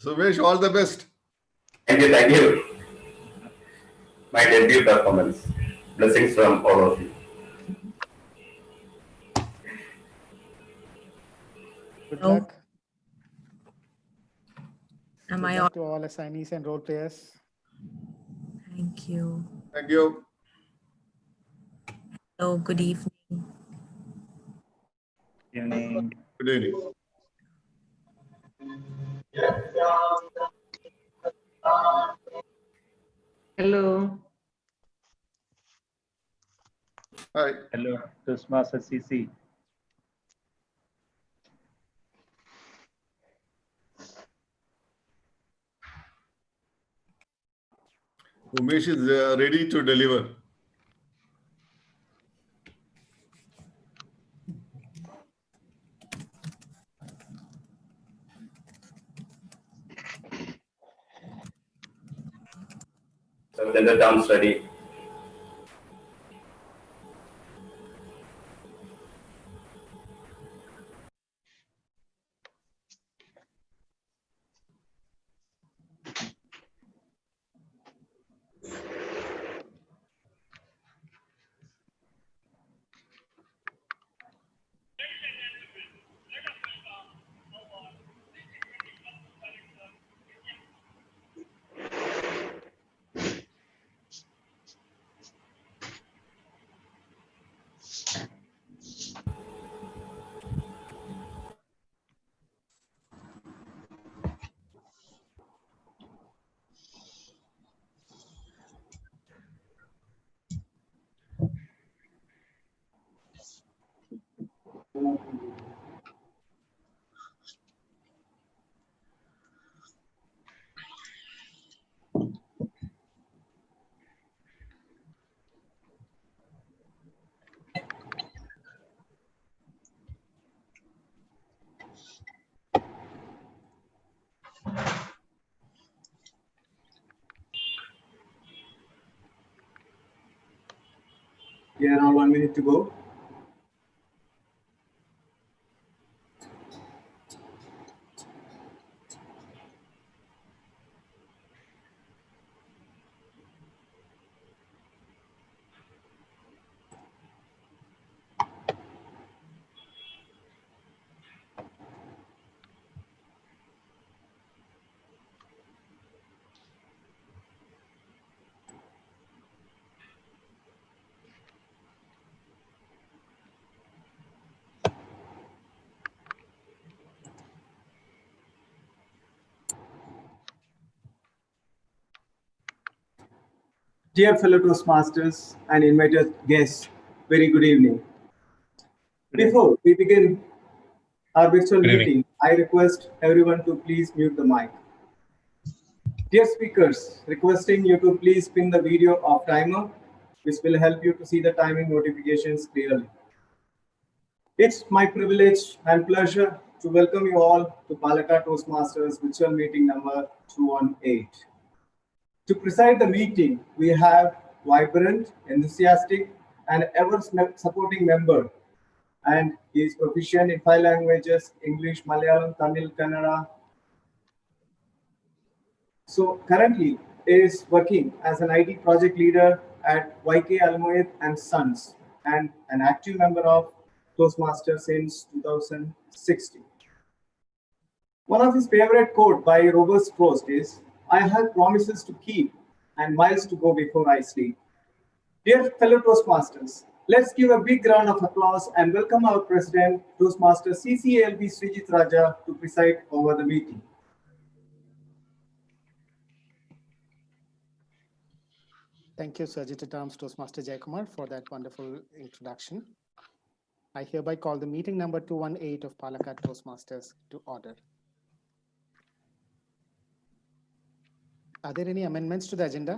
So wish all the best. Thank you, thank you. My debut performance. Blessings from all of you. Good Oh. luck. Am Good I luck on? to all assignees and role players. Thank you. Thank you. Hello, good evening. Evening. Good evening. Hello. Hi. Hello, Toastmaster CC. Umesh is ready to deliver. So then the terms ready. Yeah, around 1 minute to go. Dear fellow Toastmasters and invited guests, very good evening. Before we begin our virtual meeting, I request everyone to please mute the mic. Dear speakers, requesting you to please pin the video of timer, which will help you to see the timing notifications clearly. It's my privilege and pleasure to welcome you all to Palakkad Toastmasters virtual meeting number 218. To preside the meeting, we have vibrant, enthusiastic, and ever-supporting member, and he is proficient in 5 languages: English, Malayalam, Tamil, Kannada. So currently is working as an IT project leader at YK Almoyed and Sons, and an active member of Toastmasters since 2016. One of his favorite quote by Robert Frost is, "I have promises to keep and miles to go before I sleep." Dear fellow Toastmasters, let's give a big round of applause and welcome our President, Toastmaster CCALB Srijit Raja, to preside over the meeting. Thank you, Surgeon at Arms Toastmaster Jayakumar, for that wonderful introduction. I hereby call the meeting number 218 of Palakkad Toastmasters to order. Are there any amendments to the agenda?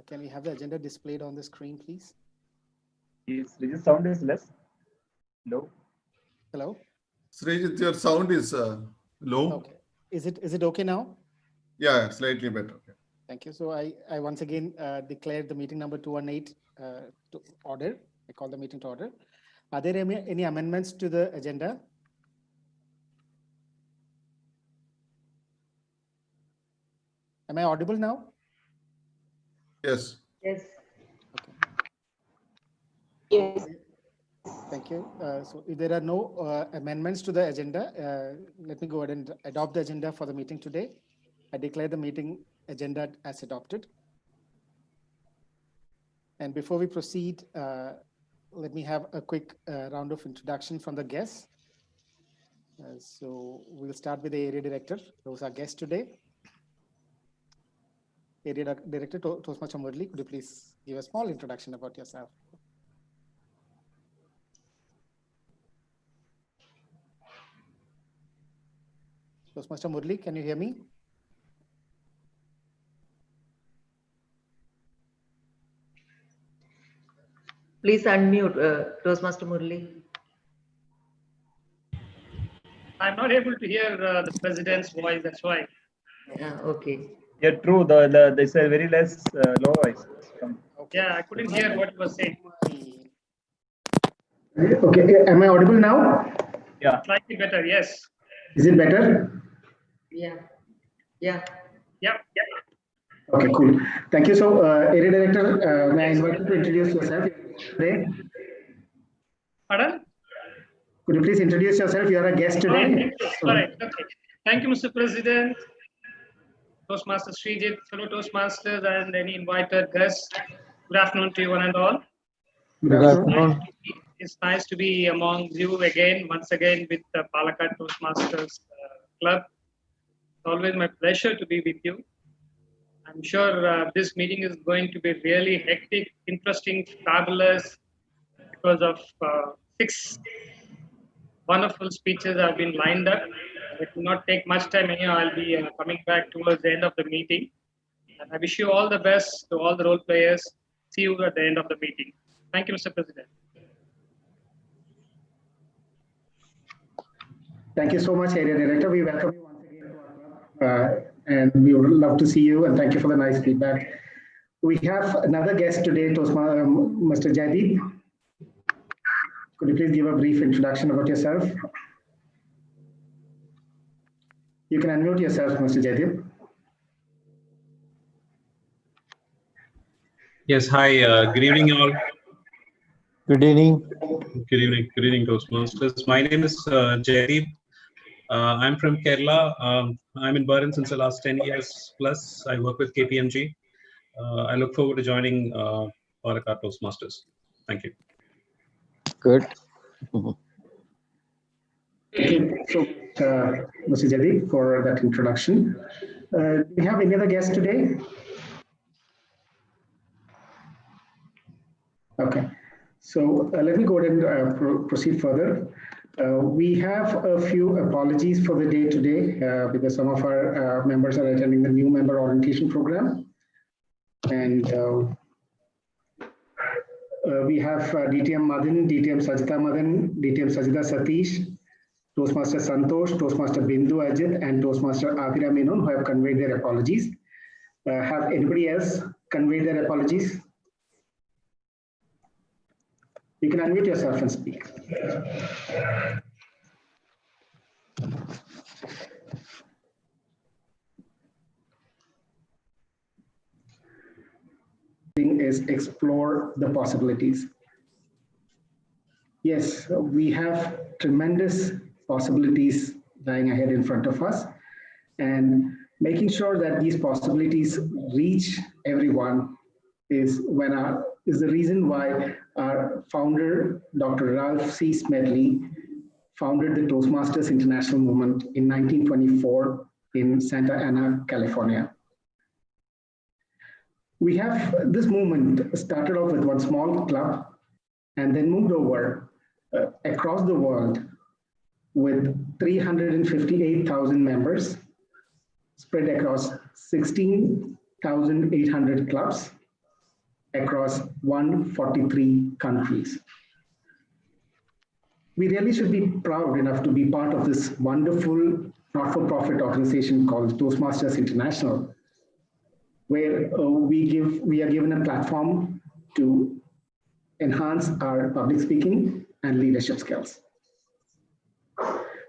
Can we have the agenda displayed on the screen, please? Is Srijit sound is less? Low? Hello? Srijit, your sound is low. Okay. Is it okay now? Yeah, slightly better. Thank you. So I once again declare the meeting number 218 to order. I call the meeting to order. Are there any amendments to the agenda? Am I audible now? Yes. Yes. Okay. Yes. Thank you. So if there are no amendments to the agenda, let me go ahead and adopt the agenda for the meeting today. I declare the meeting agenda as adopted. And before we proceed, let me have a quick round of introduction from the guests. So we'll start with the area director, who's our guest today. Area Director Toastmaster Murli, could you please give a small introduction about yourself? Toastmaster Murli, can you hear me? Please unmute, Toastmaster Murli. I'm not able to hear the president's voice, that's why. Okay. Yeah, true. There's a very less low voice. Yeah, I couldn't hear what you were saying. Okay, am I audible now? Yeah. Slightly better, yes. Is it better? Yeah. Yeah. Yeah. Okay, cool. Thank you. So, Area Director, may I invite you to introduce yourself today? Pardon? Could you please introduce yourself? You are a guest today. All right, okay. Thank you, Mr. President, Toastmaster Srijit, fellow Toastmasters, and any invited guests. Good afternoon to you one and all. Good afternoon. It's nice to be among you again, once again, with the Palakkad Toastmasters Club. It's always my pleasure to be with you. I'm sure this meeting is going to be really hectic, interesting, fabulous, because of 6 wonderful speeches have been lined up. It will not take much time. Anyhow, I'll be coming back towards the end of the meeting. And I wish you all the best to all the role players. See you at the end of the meeting. Thank you, Mr. President. Thank you so much, Area Director. We welcome you once again to our club, and we would love to see you. And thank you for the nice feedback. We have another guest today, Mr. Jaideep. Could you please give a brief introduction about yourself? You can unmute yourself, Mr. Jaideep. Yes, hi, good evening all. Good evening. Good evening, Toastmasters. My name is Jaideep. I'm from Kerala. I'm in Bahrain since the last 10 years plus. I work with KPMG. I look forward to joining Palakkad Toastmasters. Thank you. Good. Thank you so much, Mr. Jaideep, for that introduction. Do we have any other guests today? Okay, so let me go ahead and proceed further. We have a few apologies for the day today because some of our members are attending the new member orientation program. And we have DTM Madan, DTM Sajita Madan, DTM Sajida Satish, Toastmaster Santosh, Toastmaster Bindu Ajit, and Toastmaster Adira Menon who have conveyed their apologies. Have anybody else conveyed their apologies? You can unmute yourself and speak. Is explore the possibilities. Yes, we have tremendous possibilities lying ahead in front of us, and making sure that these possibilities reach everyone is the reason why our founder, Dr. Ralph C. Smedley, founded the Toastmasters International Movement in 1924 in Santa Ana, California. We have this movement started off with one small club and then moved over across the world with 358,000 members spread across 16,800 clubs across 143 countries. We really should be proud enough to be part of this wonderful not-for-profit organization called Toastmasters International. where we are given a platform to enhance our public speaking and leadership skills.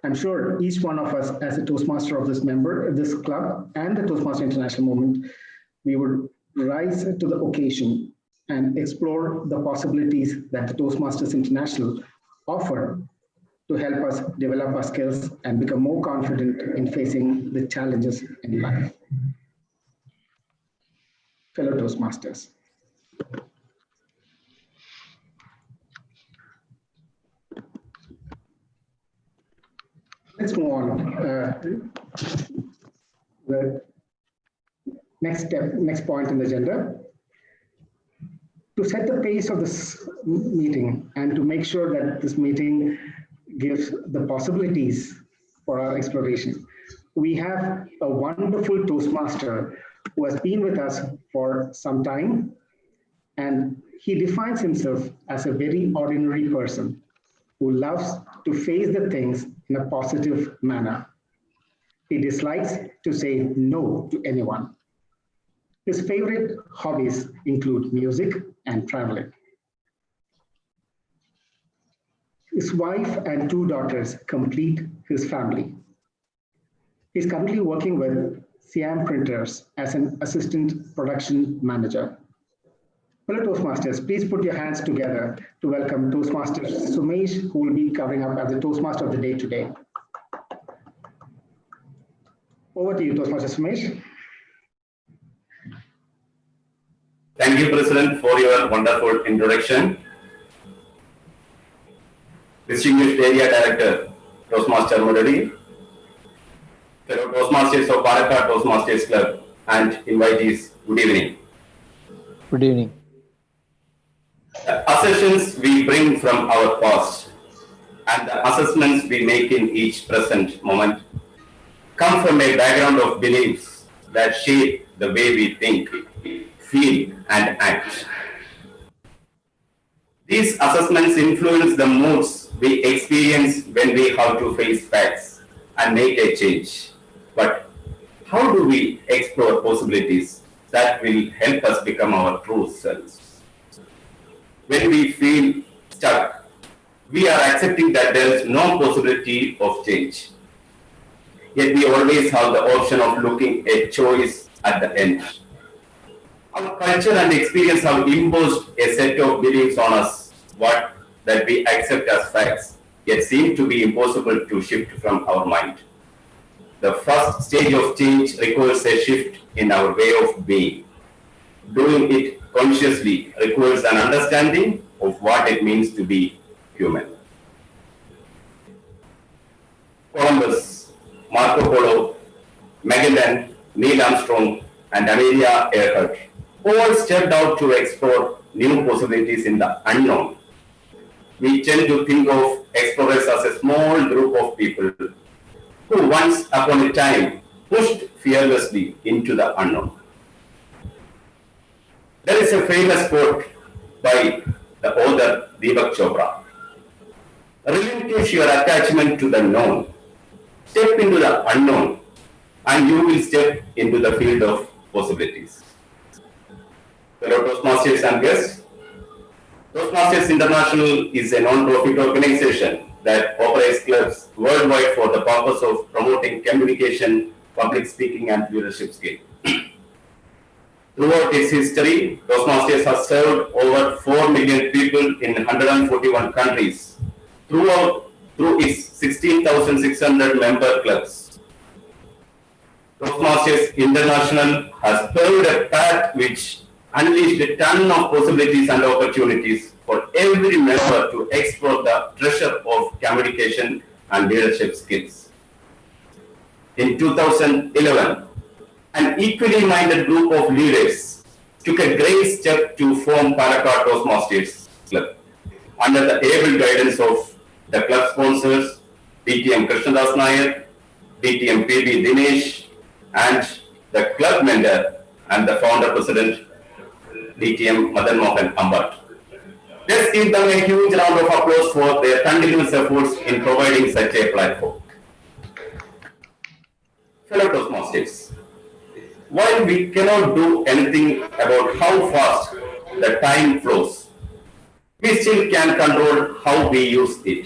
I'm sure each one of us as a Toastmaster of this club and the Toastmaster International movement, we would rise to the occasion and explore the possibilities that the Toastmasters International offer to help us develop our skills and become more confident in facing the challenges in life. Fellow Toastmasters. Let's move on. The next point in the agenda. To set the pace of this meeting and to make sure that this meeting gives the possibilities for our exploration, we have a wonderful Toastmaster who has been with us for some time, and he defines himself as a very ordinary person who loves to face the things in a positive manner. He dislikes to say no to anyone. His favorite hobbies include music and traveling. His wife and 2 daughters complete his family. He's currently working with Siam Printers as an assistant production manager. Fellow Toastmasters, please put your hands together to welcome Toastmaster Sumesh, who will be covering up as the Toastmaster of the day today. Over to you, Toastmaster Sumesh. Thank you, President, for your wonderful introduction. Distinguished Area Director, Toastmaster Murali, fellow Toastmasters of Palakkad Toastmasters Club, and invitees, good evening. Good evening. The assertions we bring from our past and the assessments we make in each present moment come from a background of beliefs that shape the way we think, feel, and act. These assessments influence the moods we experience when we have to face facts and make a change. But how do we explore possibilities that will help us become our true selves? When we feel stuck, we are accepting that there is no possibility of change. Yet we always have the option of looking at choice at the end. Our culture and experience have imposed a set of beliefs on us that we accept as facts, yet seem to be impossible to shift from our mind. The first stage of change requires a shift in our way of being. Doing it consciously requires an understanding of what it means to be human. Columbus, Marco Polo, Magellan, Neil Armstrong, and Amelia Earhart all stepped out to explore new possibilities in the unknown. We tend to think of explorers as a small group of people who once upon a time pushed fearlessly into the unknown. There is a famous quote by the author Deepak Chopra. Relinquish your attachment to the known. Step into the unknown and you will step into the field of possibilities. Fellow Toastmasters and guests, Toastmasters International is a non-profit organization that operates clubs worldwide for the purpose of promoting communication, public speaking, and leadership skills. Throughout its history, Toastmasters has served over 4 million people in 141 countries through its 16,600 member clubs. Toastmasters International has paved a path which unleashed a ton of possibilities and opportunities for every member to explore the treasure of communication and leadership skills. In 2011, an equally minded group of leaders took a great step to form Palakkad Toastmasters Club under the able guidance of the club sponsors DTM Krishnadas Nair, DTM PB Dinesh, and the club mentor and the founder president DTM Madan Mohan Ambat. Let's give them a huge round of applause for their continuous efforts in providing such a platform. Fellow Toastmasters, While we cannot do anything about how fast the time flows, we still can control how we use it.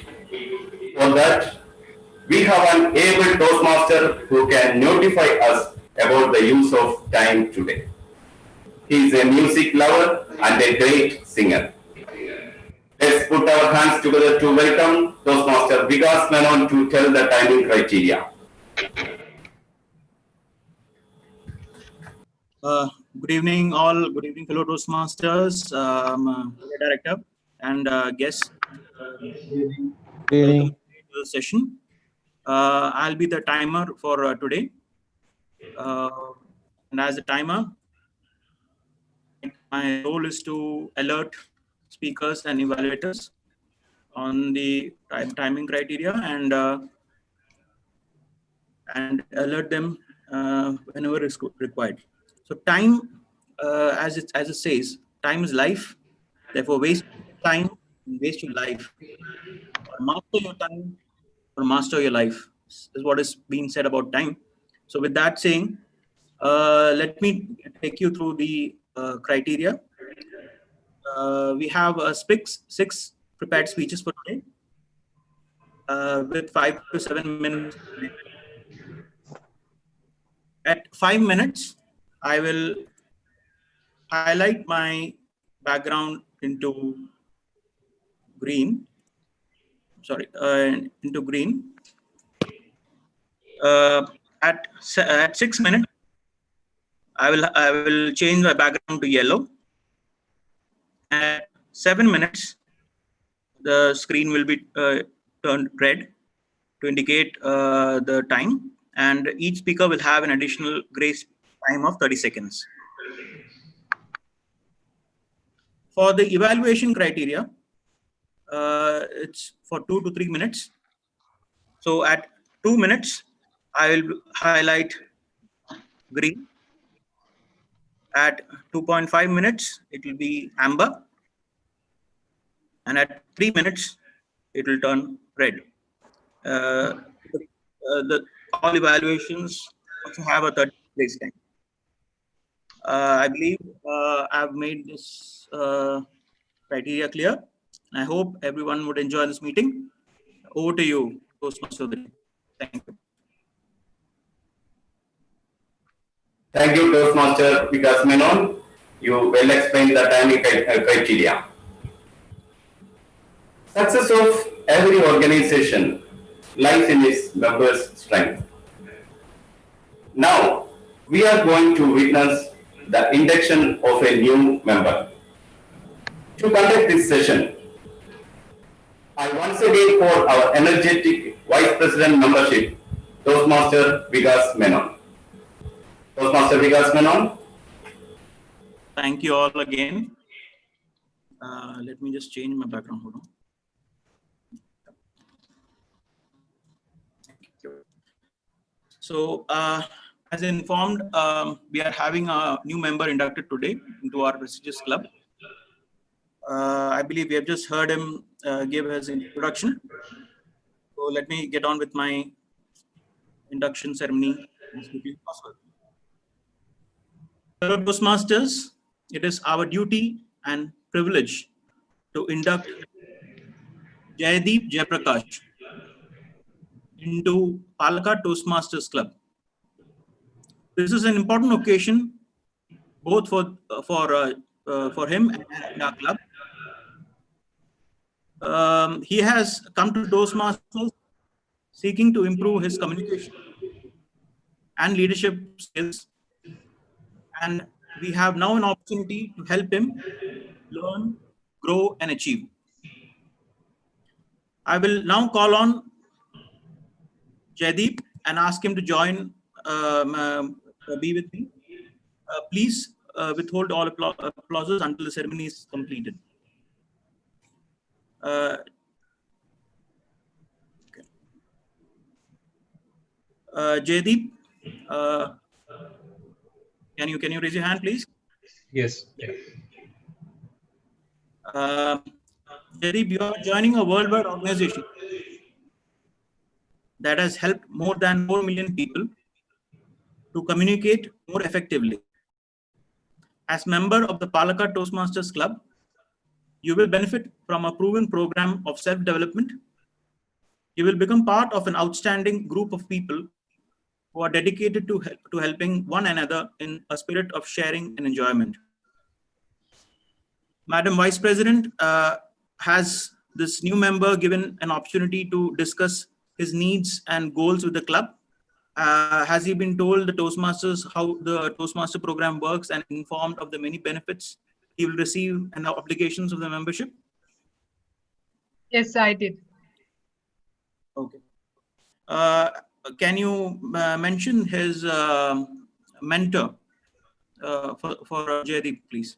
For that, we have an able Toastmaster who can notify us about the use of time today. He is a music lover and a great singer. Let's put our hands together to welcome Toastmaster Vikas Menon to tell the timing criteria. Good evening, all. Good evening, fellow Toastmasters, Director, and guests. Good Welcome evening. to the session. I'll be the timer for today. And as a timer, my role is to alert speakers and evaluators on the timing criteria and alert them whenever it's required. So time, as it says, time is life. Therefore, waste time, waste your life. Or master your time, or master your life. This is what is being said about time. So, with that saying, let me take you through the criteria. We have six prepared speeches for today, with 5 to 7 minutes. At 5 minutes, I will highlight my background into green. Sorry, into green. At 6 minutes, I will change my background to yellow. At 7 minutes, the screen will be turned red to indicate the time, and each speaker will have an additional grace time of 30 seconds. For the evaluation criteria, it's for 2 to 3 minutes. So at 2 minutes, I will highlight green. At 2.5 minutes, it will be amber. And at 3 minutes, it will turn red. All evaluations also have a 30 place time. I believe I've made this criteria clear. I hope everyone would enjoy this meeting. Over to you, Toastmaster. Thank you. Thank you, Toastmaster Vikas Menon. You well explained the timing criteria. Success of every organization lies in its members' strength. Now, we are going to witness the induction of a new member. To conduct this session, I once again call our energetic Vice President membership, Toastmaster Vikas Menon. Toastmaster Vikas Menon. Thank you all again. Let me just change my background. Hold on. So, as informed, we are having a new member inducted today into our prestigious club. I believe we have just heard him give his introduction. So let me get on with my induction ceremony as quickly as possible. Fellow Toastmasters, it is our duty and privilege to induct Jaideep Jayaprakash into Palakkad Toastmasters Club. This is an important occasion both for him and our club. He has come to Toastmasters seeking to improve his communication and leadership skills, and we have now an opportunity to help him learn, grow, and achieve. I will now call on Jaideep and ask him to join, be with me. Please withhold all applauses until the ceremony is completed. Jaideep, can you raise your hand, please? Yes. Jaideep, you are joining a worldwide organization that has helped more than 4 million people to communicate more effectively. As member of the Palakkad Toastmasters Club, you will benefit from a proven program of self-development. You will become part of an outstanding group of people who are dedicated to helping one another in a spirit of sharing and enjoyment. Madam Vice President, has this new member given an opportunity to discuss his needs and goals with the club? Has he been told the Toastmasters, how the Toastmaster program works and informed of the many benefits he will receive and the obligations of the membership? Yes, I did. Okay. Can you mention his mentor for Jaideep, please?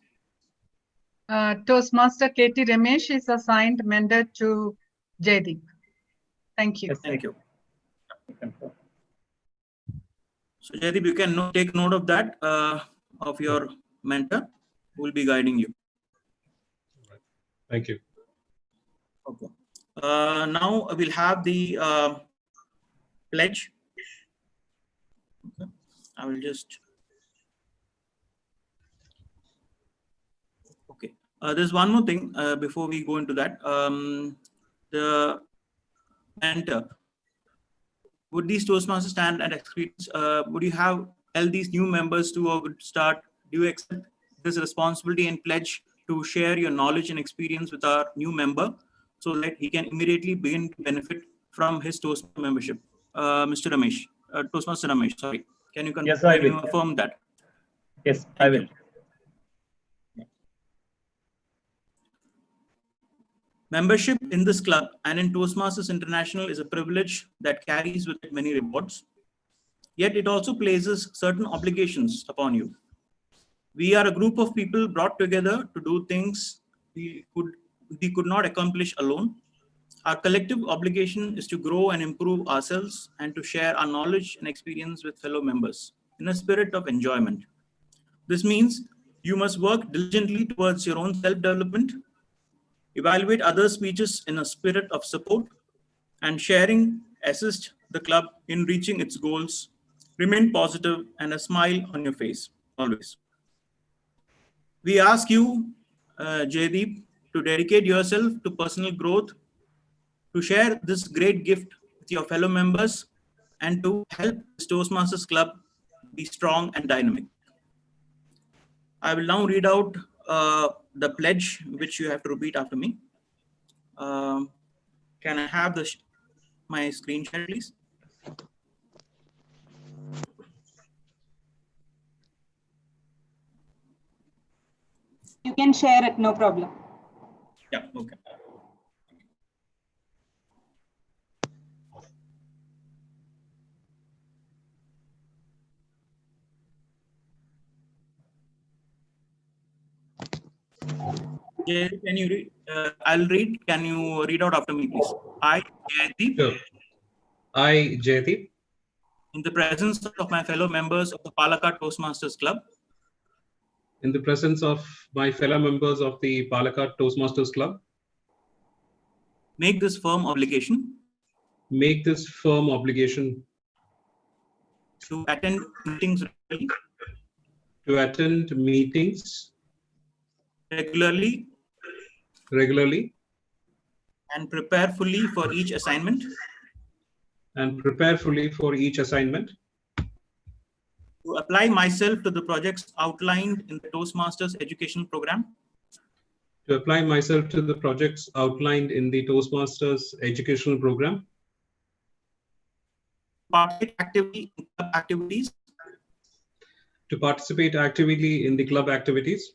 Toastmaster Diviya Ramesh is assigned mentor to Jaideep. Thank you. Yes, Thank you. So Jaideep, you can take note of that, of your mentor who will be guiding you. Thank you. Okay. Now we'll have the pledge. Okay. I will just. Okay. There's one more thing before we go into that. The mentor. Would these Toastmasters stand and experience? Would you have tell these new members to start? Do you accept this responsibility and pledge to share your knowledge and experience with our new member so that he can immediately begin to benefit from his Toastmaster membership? Mr. Ramesh, Toastmaster Ramesh, sorry. Can you Yes, I will. affirm that? Yes, I will. Membership in this club and in Toastmasters International is a privilege that carries with it many rewards. Yet it also places certain obligations upon you. We are a group of people brought together to do things we could not accomplish alone. Our collective obligation is to grow and improve ourselves and to share our knowledge and experience with fellow members in a spirit of enjoyment. This means you must work diligently towards your own self-development, evaluate others' speeches in a spirit of support, and sharing assist the club in reaching its goals. Remain positive and a smile on your face, always. We ask you, Jaideep, to dedicate yourself to personal growth, to share this great gift with your fellow members, and to help the Toastmasters Club be strong and dynamic. I will now read out the pledge, which you have to repeat after me. Can I have my screen share, please? You can share it, no problem. Yeah, okay. Jaideep, can you read? I'll read. Can you read out after me, please? I, Jaideep. Sure. I, Jaideep. In the presence of my fellow members of the Palakkad Toastmasters Club. In the presence of my fellow members of the Palakkad Toastmasters Club. Make this firm obligation. Make this firm obligation. To attend meetings regularly. To attend meetings regularly. And prepare fully for each assignment. To apply myself to the projects outlined in the Toastmasters educational program. To apply myself to the projects outlined in the Toastmasters educational program. Participate actively in club activities. To participate actively in the club activities.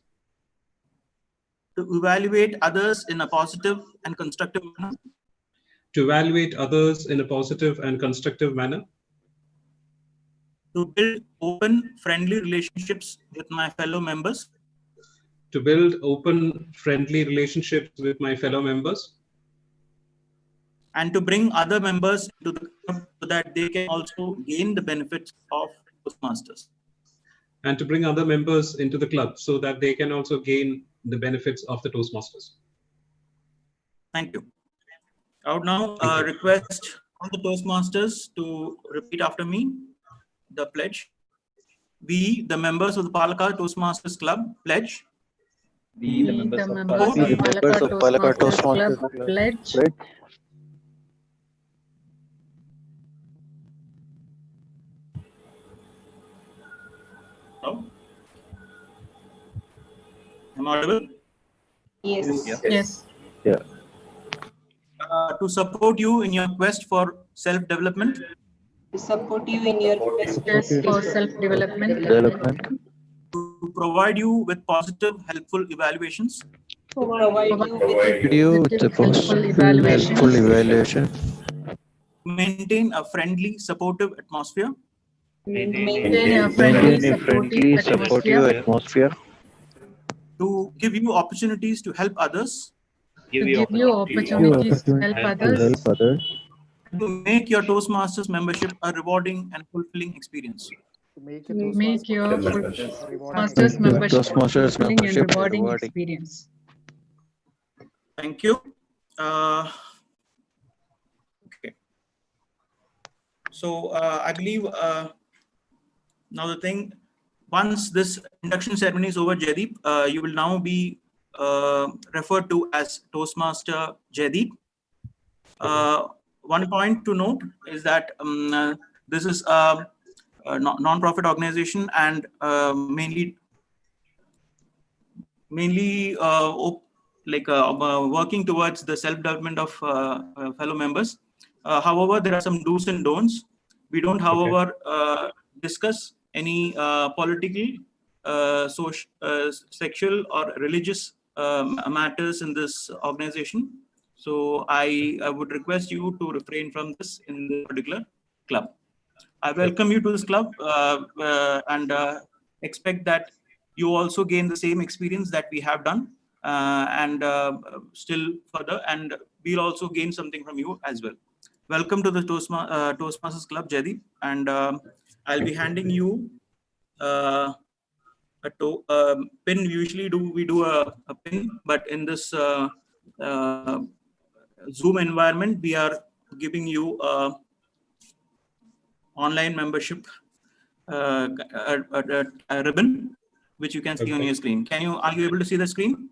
To evaluate others in a positive and constructive manner. To evaluate others in a positive and constructive manner. To build open, friendly relationships with my fellow members. To build open, friendly relationships with my fellow members. And to bring other members into the club so that they can also gain the benefits of Toastmasters. And to bring other members into the club so that they can also gain the benefits of the Toastmasters. Thank you. I would now request all the Toastmasters to repeat after me the pledge. We, the members of the Palakkad Toastmasters Club, pledge We, the We, members the of members of Palakkad Palakkad Toastmasters Club, pledge No? Am I audible? Yes. yes, To support you in your quest for self-development, To support you in your quest yes, for self-development, to provide you with positive, helpful evaluations, provide you with positive, helpful evaluations, maintain a friendly, supportive atmosphere, maintain a friendly, supportive atmosphere, to give you opportunities to help others, to give you opportunities to help others, to make your Toastmasters membership a rewarding and fulfilling experience. to make your Toastmasters membership a fulfilling and rewarding experience. Thank you. Okay. So I believe now the thing, once this induction ceremony is over, Jaideep, you will now be referred to as Toastmaster Jaideep. One point to note is that this is a non-profit organization and mainly working towards the self-development of fellow members. However, there are some do's and don'ts. We don't, however, discuss any political, social, sexual, or religious matters in this organization. So I would request you to refrain from this in this particular club. I welcome you to this club and expect that you also gain the same experience that we have done and still further, and we'll also gain something from you as well. Welcome to the Toastmasters Club, Jaideep, and I'll be handing you a pin. Usually we do a pin, but in this Zoom environment, we are giving you online membership a ribbon, which you can see on your screen. Are you able to see the screen?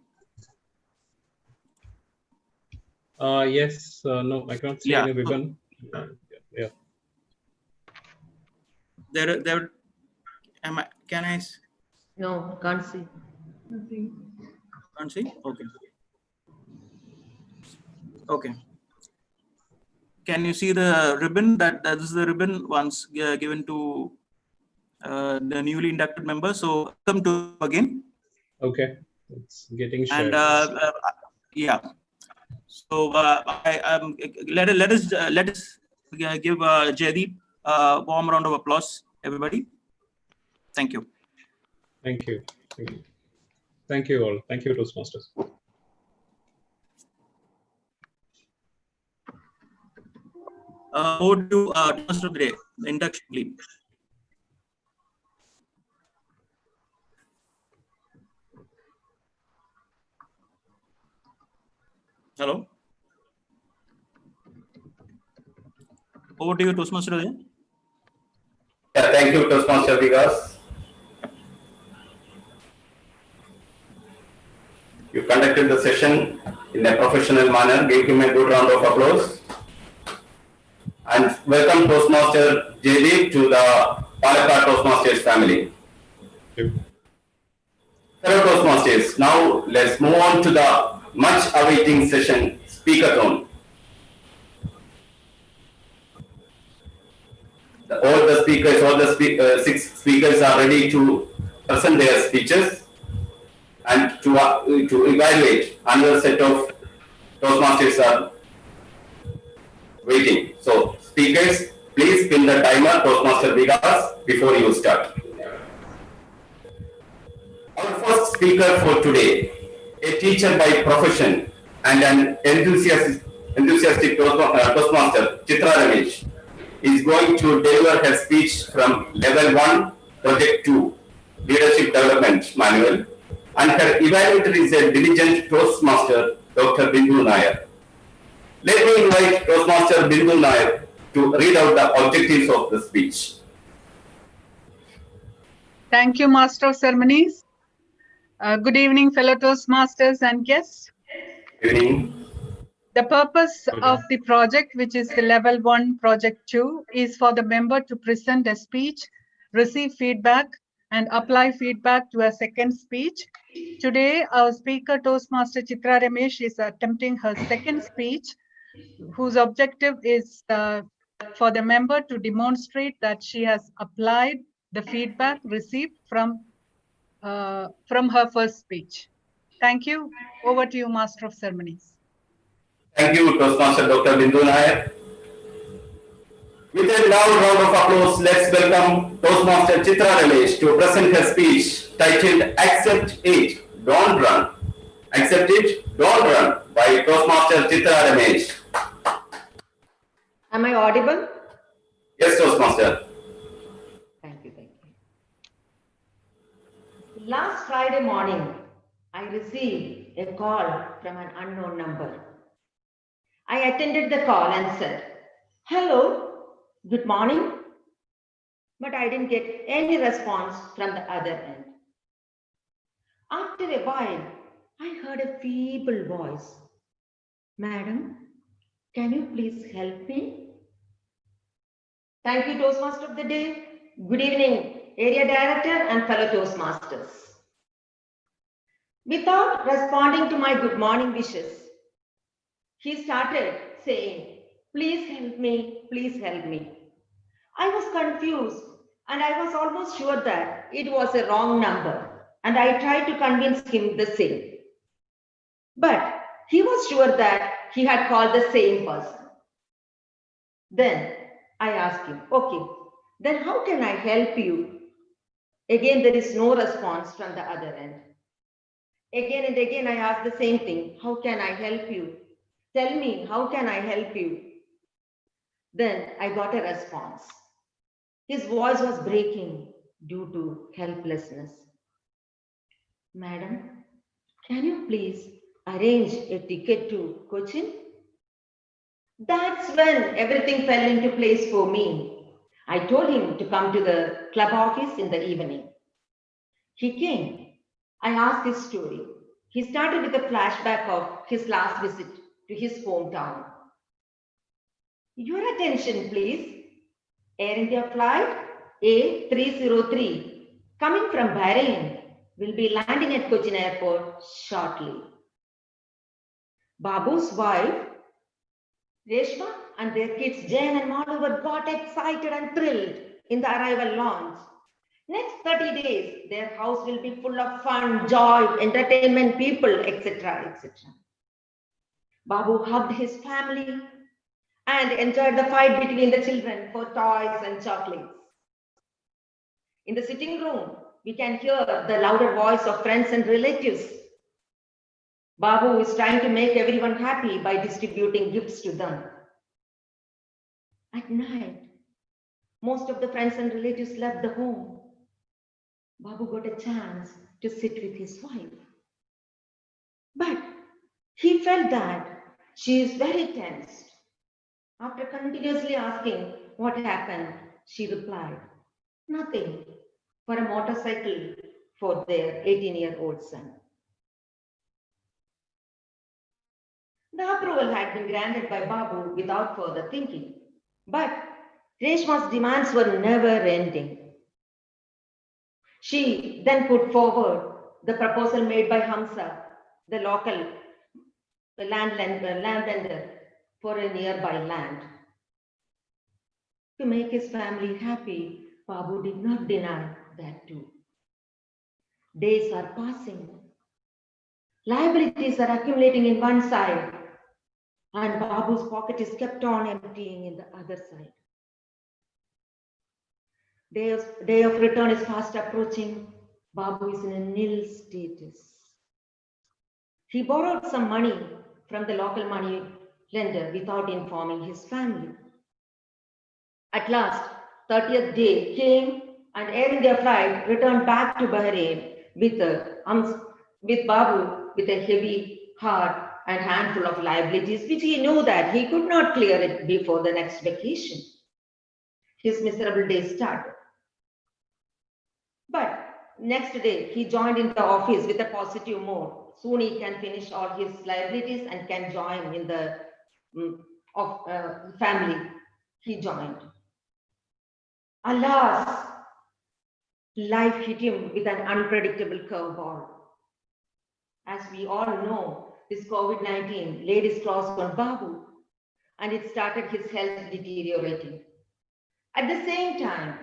Yes. No, I can't see any ribbon. Yeah. There. Can I? No, can't see. Can't see. Okay. Okay. Can you see the ribbon? That is the ribbon once given to the newly inducted member. So welcome to again. Okay, it's getting shared. And yeah. So let us give Jaideep a warm round of applause, everybody. Thank you. Thank you. Thank you. Thank you all. Thank you, Toastmasters. Over to Toastmaster of the Day, the induction, please. Hello. Over to you, Toastmaster of the Day. Yeah, thank you, Toastmaster Vikas. You conducted the session in a professional manner. Give him a good round of applause. And welcome Toastmaster Jaideep to the Palakkad Toastmasters family. Thank you. Hello Toastmasters. Now let's move on to the much awaiting session, Speakathon. All the 6 speakers are ready to present their speeches and to evaluate. Another set of Toastmasters are waiting. So speakers, please pin the timer, Toastmaster Vikas, before you start. Our first speaker for today, a teacher by profession and an enthusiastic Toastmaster, Diviya Ramesh, is going to deliver her speech from Level 1, Project 2, Leadership Development Manual, and her evaluator is a diligent Toastmaster, Dr. Bindu Nair. Let me invite Toastmaster Bindu Nair to read out the objectives of the speech. Thank you, Master of Ceremonies. Good evening, fellow Toastmasters and guests. Good evening. The purpose of the project, which is the level 1 project 2, is for the member to present a speech, receive feedback, and apply feedback to a second speech. Today, our speaker, Toastmaster Chitra Ramesh, is attempting her second speech, whose objective is for the member to demonstrate that she has applied the feedback received from her first speech. Thank you. Over to you, Master of Ceremonies. Thank you, Toastmaster Dr. Bindu Nair. With a loud round of applause, let's welcome Toastmaster Chitra Ramesh to present her speech titled Accept It, Don't Run. Accept It, Don't Run by Toastmaster Chitra Ramesh. Am I audible? Yes, Toastmaster. Thank you. Last Friday morning, I received a call from an unknown number. I attended the call and said, "Hello, good morning." But I didn't get any response from the other end. After a while, I heard a feeble voice. "Madam, can you please help me?" Thank you, Toastmaster of the Day. Good evening, Area Director and fellow Toastmasters. Without responding to my good morning wishes, he started saying, "Please help me, please help me." I was confused and I was almost sure that it was a wrong number, and I tried to convince him the same. But he was sure that he had called the same person. Then I asked him, "Okay, then how can I help you?" Again, there is no response from the other end. Again and again, I asked the same thing. "How can I help you? Tell me, how can I help you?" Then I got a response. His voice was breaking due to helplessness. "Madam, can you please arrange a ticket to Cochin?" That's when everything fell into place for me. I told him to come to the club office in the evening. He came. I asked his story. He started with a flashback of his last visit to his hometown. "Your attention, please. Air India flight A303 coming from Bahrain will be landing at Cochin Airport shortly." Babu's wife, Reshma, and their kids Jen and Madhav got excited and thrilled in the arrival launch. Next 30 days, their house will be full of fun, joy, entertainment, people, etc., etc. Babu hugged his family and enjoyed the fight between the children for toys and chocolates. In the sitting room, we can hear the louder voice of friends and relatives. Babu is trying to make everyone happy by distributing gifts to them. At night, most of the friends and relatives left the home. Babu got a chance to sit with his wife. But he felt that she is very tensed. After continuously asking what happened, she replied, "Nothing," for a motorcycle for their 18-year-old son. The approval had been granted by Babu without further thinking. But Reshma's demands were never ending. She then put forward the proposal made by Hamza, the local land vendor, for a nearby land. To make his family happy, Babu did not deny that too. Days are passing. Liabilities are accumulating in one side, and Babu's pocket is kept on emptying in the other side. Day of return is fast approaching. Babu is in a nil status. He borrowed some money from the local money lender without informing his family. At last, 30th day came and Air India flight returned back to Bahrain with Babu with a heavy heart and handful of liabilities, which he knew that he could not clear it before the next vacation. His miserable day started. But Next day, he joined in the office with a positive mood. Soon he can finish all his liabilities and can join in the family. He joined. Alas, life hit him with an unpredictable curveball. As we all know, this COVID-19 laid its claws on Babu, and it started his health deteriorating. At the same time,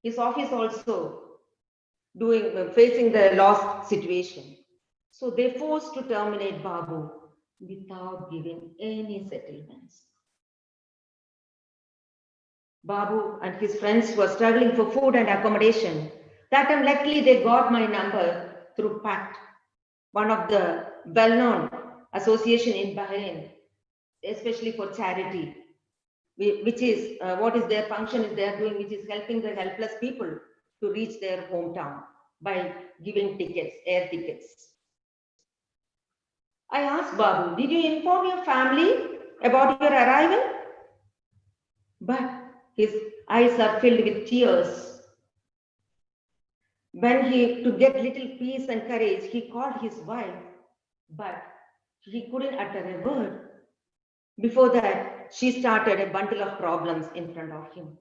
his office also facing the loss situation. So they forced to terminate Babu without giving any settlements. Babu and his friends were struggling for food and accommodation. That time, luckily, they got my number through PACT, one of the well-known association in Bahrain, especially for charity, which is what is their function is they are doing, which is helping the helpless people to reach their hometown by giving tickets, air tickets. I asked Babu, did you inform your family about your arrival? But his eyes are filled with tears. When to get little peace and courage, he called his wife, but he couldn't utter a word. Before that, she started a bundle of problems in front of him.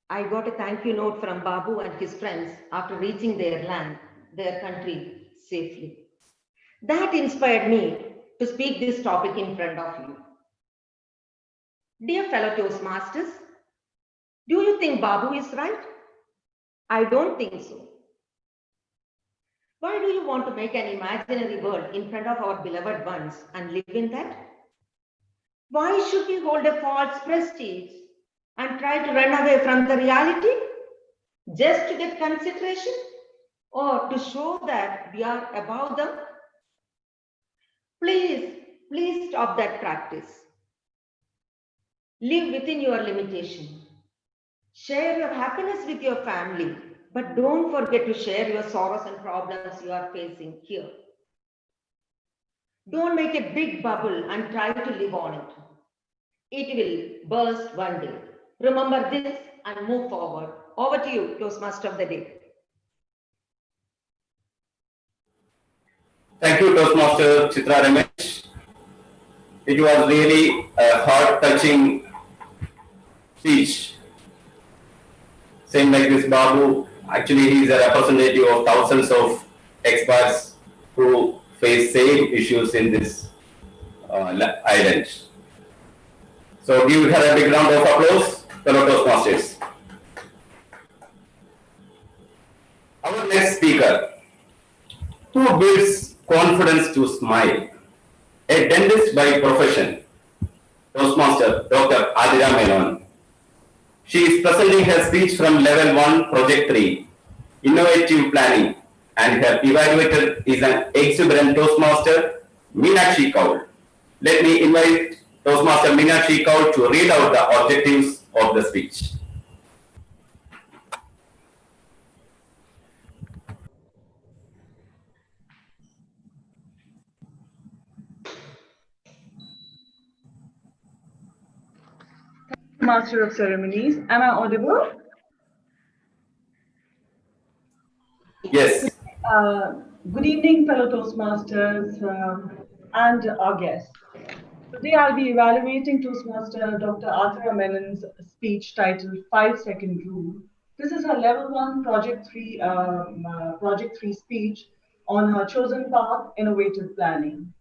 I got a thank you note from Babu and his friends after reaching their land, their country safely. That inspired me to speak this topic in front of you. Dear fellow Toastmasters, do you think Babu is right? I don't think so. Why do you want to make an imaginary world in front of our beloved ones and live in that? Why should we hold a false prestige and try to run away from the reality just to get consideration or to show that we are above them? Please stop that practice. Live within your limitation. Share your happiness with your family, but don't forget to share your sorrows and problems you are facing here. Don't make a big bubble and try to live on it. It will burst one day. Remember this and move forward. Over to you, Toastmaster of the Day. Thank you, Toastmaster Chitra Ramesh. It was really a heart-touching speech. Same like this Babu, actually he is a representative of thousands of experts who face same issues in this island. So give her a big round of applause, fellow Toastmasters. Our next speaker, who builds confidence to smile, a dentist by profession, Toastmaster Dr. Adira Menon. She is presenting her speech from Level 1, Project 3, Innovative Planning, and her evaluator is an exuberant Toastmaster, Meenakshi Kaul. Let me invite Toastmaster Meenakshi Kaul to read out the objectives of the speech. Master of Ceremonies. Am I audible? Yes. Good evening, fellow Toastmasters and our guests. Today I'll be evaluating Toastmaster Dr. Adira Menon's speech titled 5-Second Rule. This is her Level 1 Project 3 speech on her chosen path, innovative planning.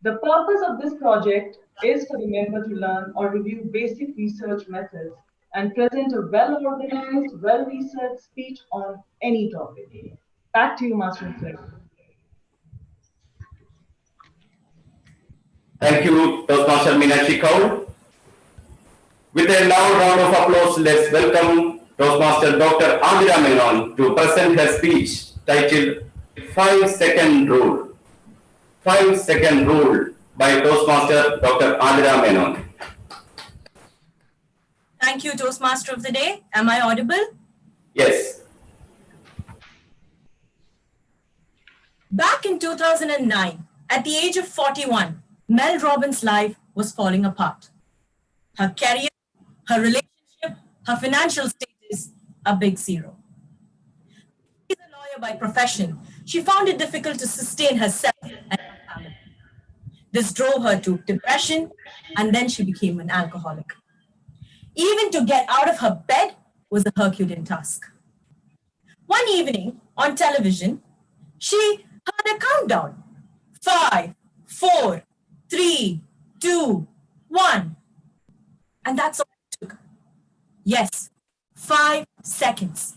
The purpose of this project is for the member to learn or review basic research methods and present a well-organized, well-researched speech on any topic. Back to you, Master of Ceremonies. Thank you, Toastmaster Meenakshi Kaul. With a loud round of applause, let's welcome Toastmaster Dr. Adira Menon to present her speech titled 5-Second Rule. 5-Second Rule by Toastmaster Dr. Adira Menon. Thank you, Toastmaster of the Day. Am I audible? Yes. Back in 2009, at the age of 41, Mel Robbins' life was falling apart. Her career, her relationship, her financial status, a big zero. She's a lawyer by profession. She found it difficult to sustain herself and her family. This drove her to depression, and then she became an alcoholic. Even to get out of her bed was a Herculean task. One evening on television, she heard a countdown. 5, 4, 3, 2, 1. And that's all it took. Yes, 5 seconds.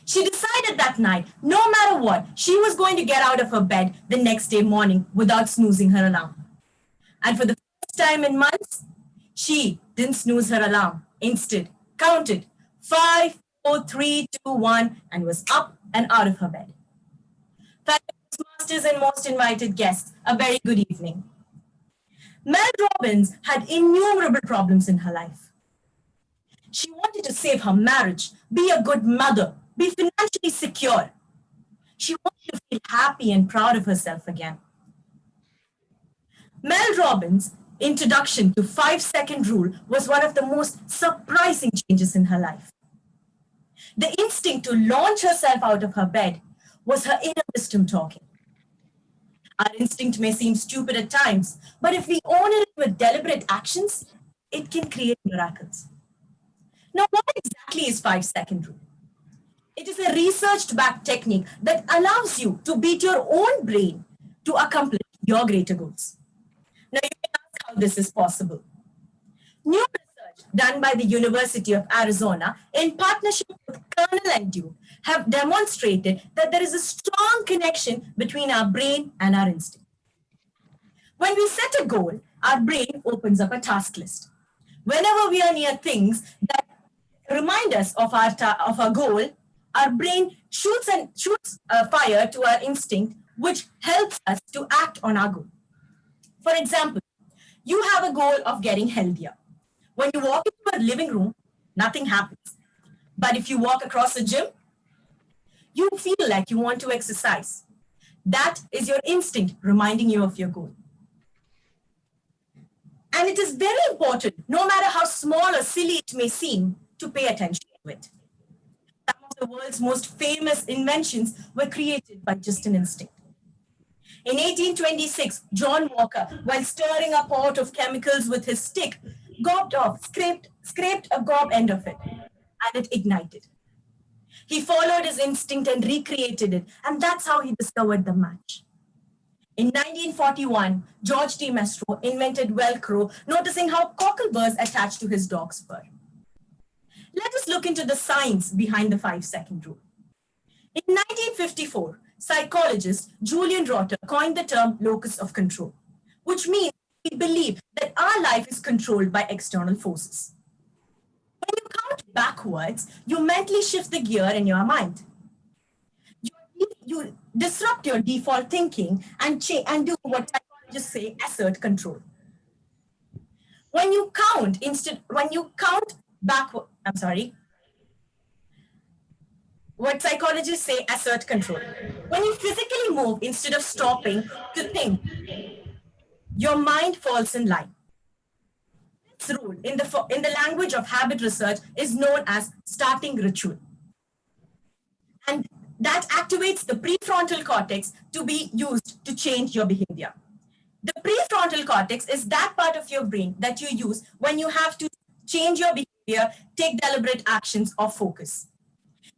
She decided that night, no matter what, she was going to get out of her bed the next day morning without snoozing her alarm. And for the first time in months, she didn't snooze her alarm. Instead, counted 5, 4, 3, 2, 1, and was up and out of her bed. Masters and most invited guests, a very good evening. Mel Robbins had innumerable problems in her life. She wanted to save her marriage, be a good mother, be financially secure. She wanted to feel happy and proud of herself again. Mel Robbins' introduction to 5-second rule was one of the most surprising changes in her life. The instinct to launch herself out of her bed was her inner wisdom talking. Our instinct may seem stupid at times, but if we own it with deliberate actions, it can create miracles. Now, what exactly is 5-second rule? It is a research-backed technique that allows you to beat your own brain to accomplish your greater goals. Now, you can ask how this is possible. New research done by the University of Arizona in partnership with Colonel and Duke have demonstrated that there is a strong connection between our brain and our instinct. When we set a goal, our brain opens up a task list. Whenever we are near things that remind us of our goal, our brain shoots fire to our instinct, which helps us to act on our goal. For example, you have a goal of getting healthier. When you walk into a living room, nothing happens. But if you walk across the gym, you feel like you want to exercise. That is your instinct reminding you of your goal. And it is very important, no matter how small or silly it may seem, to pay attention to it. Some of the world's most famous inventions were created by just an instinct. In 1826, John Walker, while stirring a pot of chemicals with his stick, scraped a gob end of it, and it ignited. He followed his instinct and recreated it, and that's how he discovered the match. In 1941, George T. Mestro invented Velcro, noticing how cockleburs attach to his dog's fur. Let us look into the science behind the 5-second rule. In 1954, psychologist Julian Rotter coined the term locus of control, which means we believe that our life is controlled by external forces. When you count backwards, you mentally shift the gear in your mind. You disrupt your default thinking and do what psychologists say, assert control. When you count backward, what psychologists say, assert control. When you physically move instead of stopping to think, your mind falls in line. This rule, in the language of habit research, is known as starting ritual. And that activates the prefrontal cortex to be used to change your behavior. The prefrontal cortex is that part of your brain that you use when you have to change your behavior, take deliberate actions, or focus.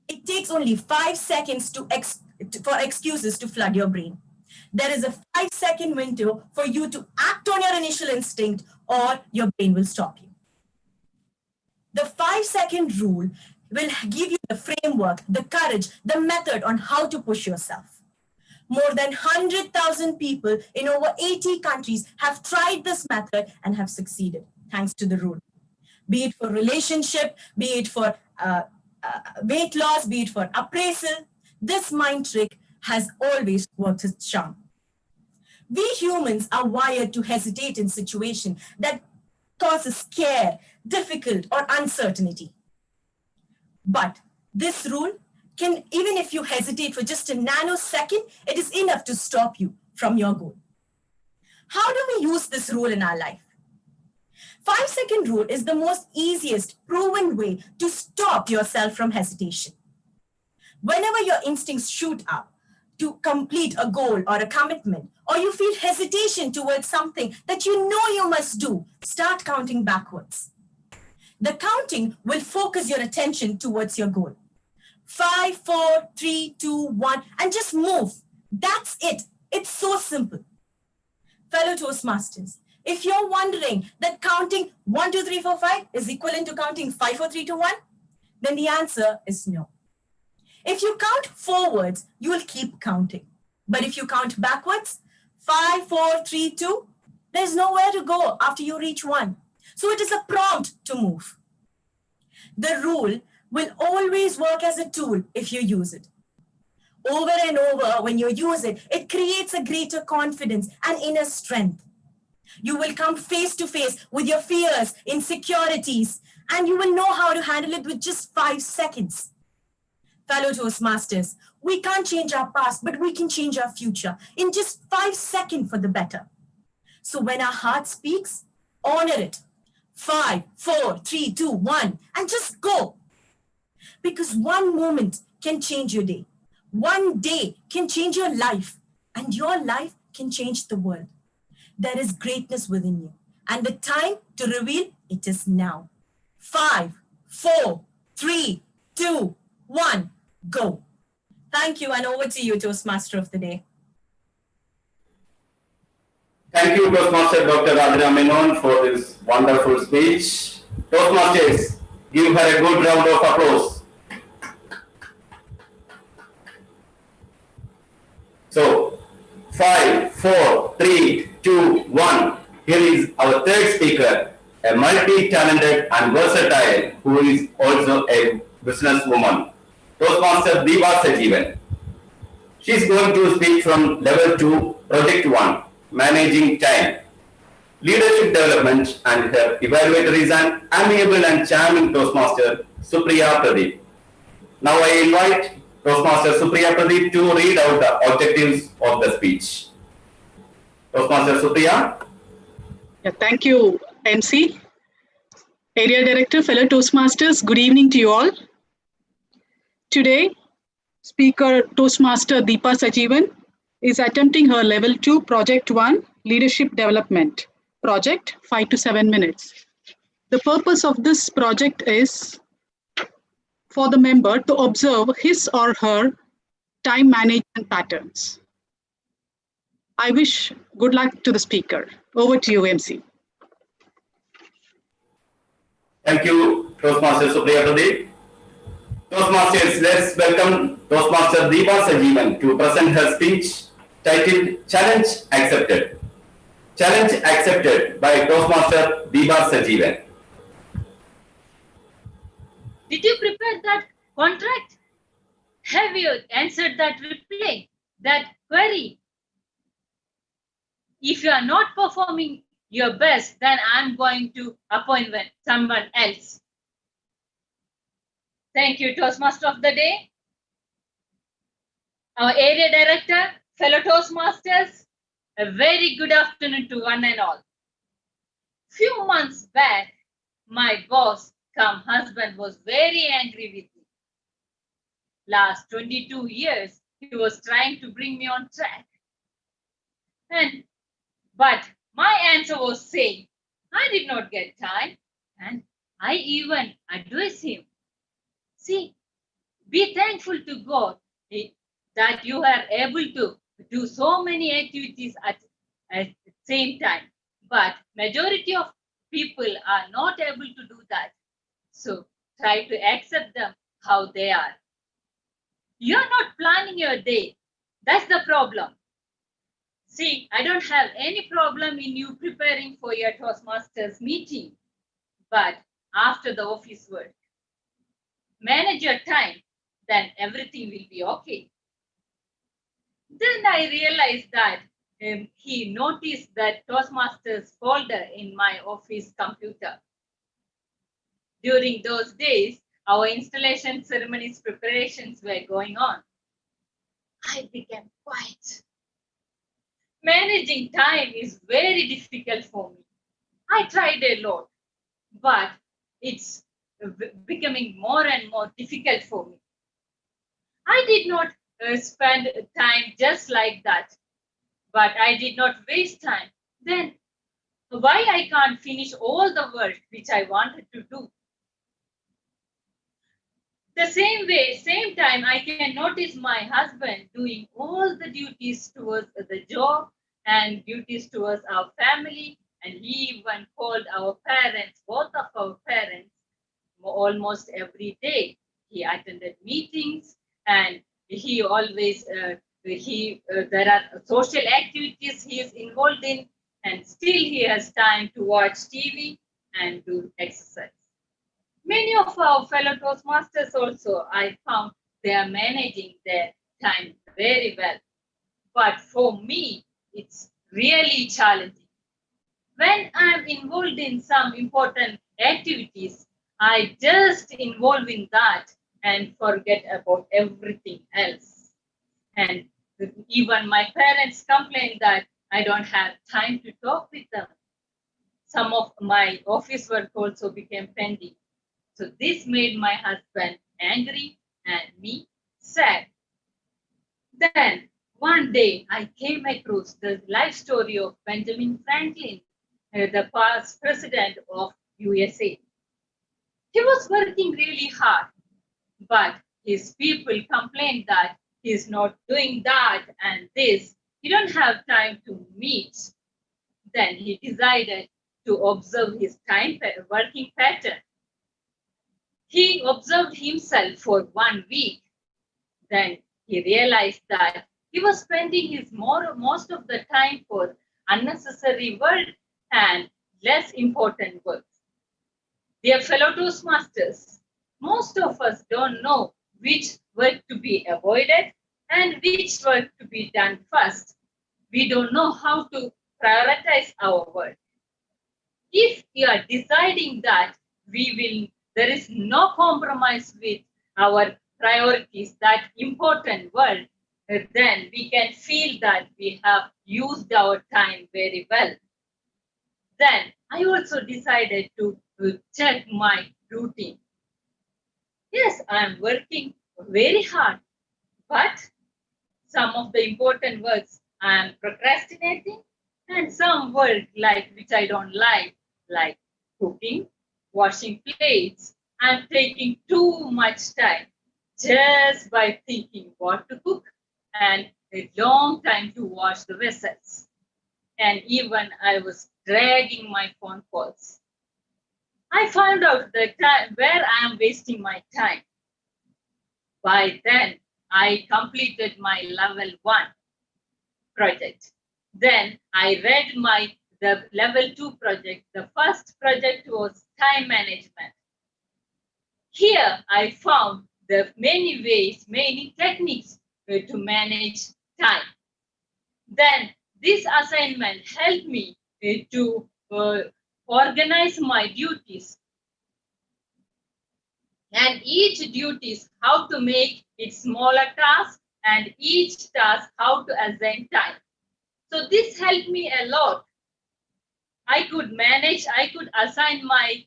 It takes only 5 seconds for excuses to flood your brain. There is a 5-second window for you to act on your initial instinct, or your brain will stop you. The 5-second rule will give you the framework, the courage, the method on how to push yourself. More than 100,000 people in over 80 countries have tried this method and have succeeded, thanks to the rule. Be it for relationship, be it for weight loss, be it for appraisal, this mind trick has always worked its charm. We humans are wired to hesitate in situations that causes scare, difficult, or uncertainty. But this rule can, even if you hesitate for just a nanosecond, it is enough to stop you from your goal. How do we use this rule in our life? 5-second rule is the most easiest proven way to stop yourself from hesitation. Whenever your instincts shoot up to complete a goal or a commitment, or you feel hesitation towards something that you know you must do, start counting backwards. The counting will focus your attention towards your goal. 5, 4, 3, 2, 1, and just move. That's it. It's so simple. Fellow Toastmasters, if you're wondering that counting 1, 2, 3, 4, 5 is equivalent to counting 5, 4, 3, 2, 1, then the answer is no. If you count forwards, you will keep counting. But if you count backwards, 5, 4, 3, 2, there's nowhere to go after you reach 1. So it is a prompt to move. The rule will always work as a tool if you use it. Over and over, when you use it, it creates a greater confidence and inner strength. You will come face to face with your fears, insecurities, and you will know how to handle it with just 5 seconds. Fellow Toastmasters, we can't change our past, but we can change our future in just 5 seconds for the better. So when our heart speaks, honor it. 5, 4, 3, 2, 1, and just go. Because one moment can change your day. One day can change your life, and your life can change the world. There is greatness within you, and the time to reveal it is now. 5, 4, 3, 2, 1, go. Thank you, and over to you, Toastmaster of the Day. Thank you, Toastmaster Dr. Diviya Ramesh, for this wonderful speech. Toastmasters, give her a good round of applause. So, 5, 4, 3, 2, 1. Here is our third speaker, a multi-talented and versatile who is also a businesswoman, Toastmaster Diviya Ramesh. She is going to speak from Level 2, Project 1, Managing Time, Leadership Development, and her evaluator is an amiable and charming Toastmaster, Supriya Pradeep. Now I invite Toastmaster Supriya Pradeep to read out the objectives of the speech. Toastmaster Supriya. Yeah, thank you, MC. Area Director, fellow Toastmasters, good evening to you all. Today, Speaker Toastmaster Deepa Sajivan is attempting her Level 2 Project 1 Leadership Development project, 5 to 7 minutes. The purpose of this project is for the member to observe his or her time management patterns. I wish good luck to the speaker. Over to you, MC. Thank you, Toastmaster Supriya Pradeep. Toastmasters, let's welcome Toastmaster Deepa Sajivan to present her speech titled Challenge Accepted. Challenge Accepted by Toastmaster Deepa Sajivan. Did you prepare that contract? Have you answered that reply, that query? If you are not performing your best, then I'm going to appoint someone else. Thank you, Toastmaster of the Day. Our area director, fellow Toastmasters, a very good afternoon to one and all. Few months back, my boss, come husband, was very angry with me. Last 22 years, he was trying to bring me on track. But my answer was saying, I did not get time, and I even advise him. See, be thankful to God that you are able to do so many activities at the same time. But majority of people are not able to do that. So try to accept them how they are. You are not planning your day. That's the problem. See, I don't have any problem in you preparing for your Toastmasters meeting. But after the office work, manage your time, then everything will be okay. Then I realized that he noticed that Toastmasters folder in my office computer. During those days, our installation ceremonies preparations were going on. I became quiet. Managing time is very difficult for me. I tried a lot, but it's becoming more and more difficult for me. I did not spend time just like that, but I did not waste time. Then why I can't finish all the work which I wanted to do? The same way, same time, I can notice my husband doing all the duties towards the job and duties towards our family, and he even called our parents, both of our parents, almost every day. He attended meetings, and he always there are social activities he is involved in, and still he has time to watch TV and do exercise. Many of our fellow Toastmasters also, I found they are managing their time very well. But for me, it's really challenging. When I'm involved in some important activities, I just involve in that and forget about everything else. And even my parents complain that I don't have time to talk with them. Some of my office work also became pending. So this made my husband angry and me sad. Then one day I came across the life story of Benjamin Franklin, the past president of USA. He was working really hard, but his people complained that he's not doing that and this. He don't have time to meet. Then he decided to observe his working pattern. He observed himself for 1 week. Then he realized that he was spending his most of the time for unnecessary work and less important work. Dear fellow Toastmasters, most of us don't know which work to be avoided and which work to be done first. We don't know how to prioritize our work. If we are deciding that there is no compromise with our priorities, that important work, then we can feel that we have used our time very well. Then I also decided to check my routine. Yes, I am working very hard, but some of the important works I am procrastinating, and some work which I don't like cooking, washing plates. I'm taking too much time just by thinking what to cook and a long time to wash the vessels. And even I was dragging my phone calls. I found out the time where I am wasting my time. By then, I completed my level 1 project. Then I read the level 2 project. The first project was time management. Here I found the many ways, many techniques to manage time. Then this assignment helped me to organize my duties. And each duties, how to make it smaller task, and each task, how to assign time. So this helped me a lot. I could assign my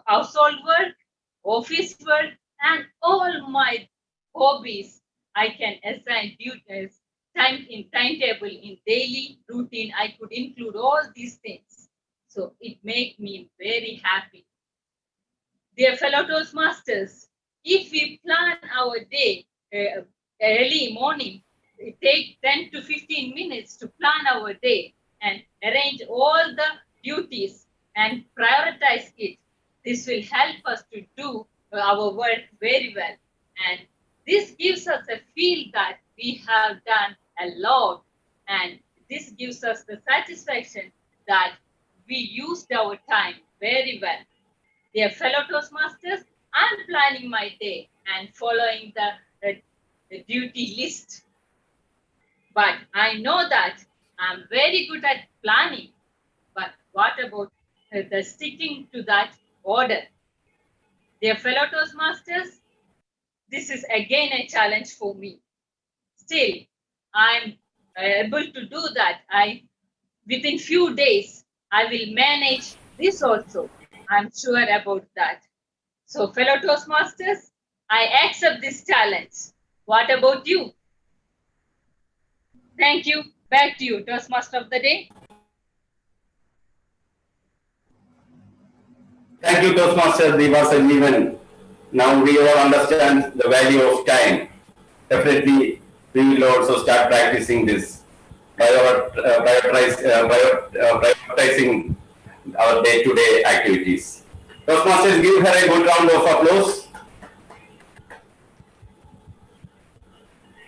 household work, office work, and all my hobbies. I can assign duties, timetable in daily routine. I could include all these things. So it made me very happy. Dear fellow Toastmasters, if we plan our day early morning, it takes 10 to 15 minutes to plan our day and arrange all the duties and prioritize it. This will help us to do our work very well. And this gives us a feel that we have done a lot. And this gives us the satisfaction that we used our time very well. Dear fellow Toastmasters, I'm planning my day and following the duty list. But I know that I'm very good at planning. But what about the sticking to that order? Dear fellow Toastmasters, this is again a challenge for me. Still, I'm able to do that. Within few days, I will manage This also, I'm sure about that. So, fellow Toastmasters, I accept this challenge. What about you? Thank you. Back to you, Toastmaster of the Day. Thank you, Toastmaster Diviya Ramesh. Now we all understand the value of time. Definitely, we will also start practicing this, prioritizing our day-to-day activities. Toastmasters, give her a good round of applause.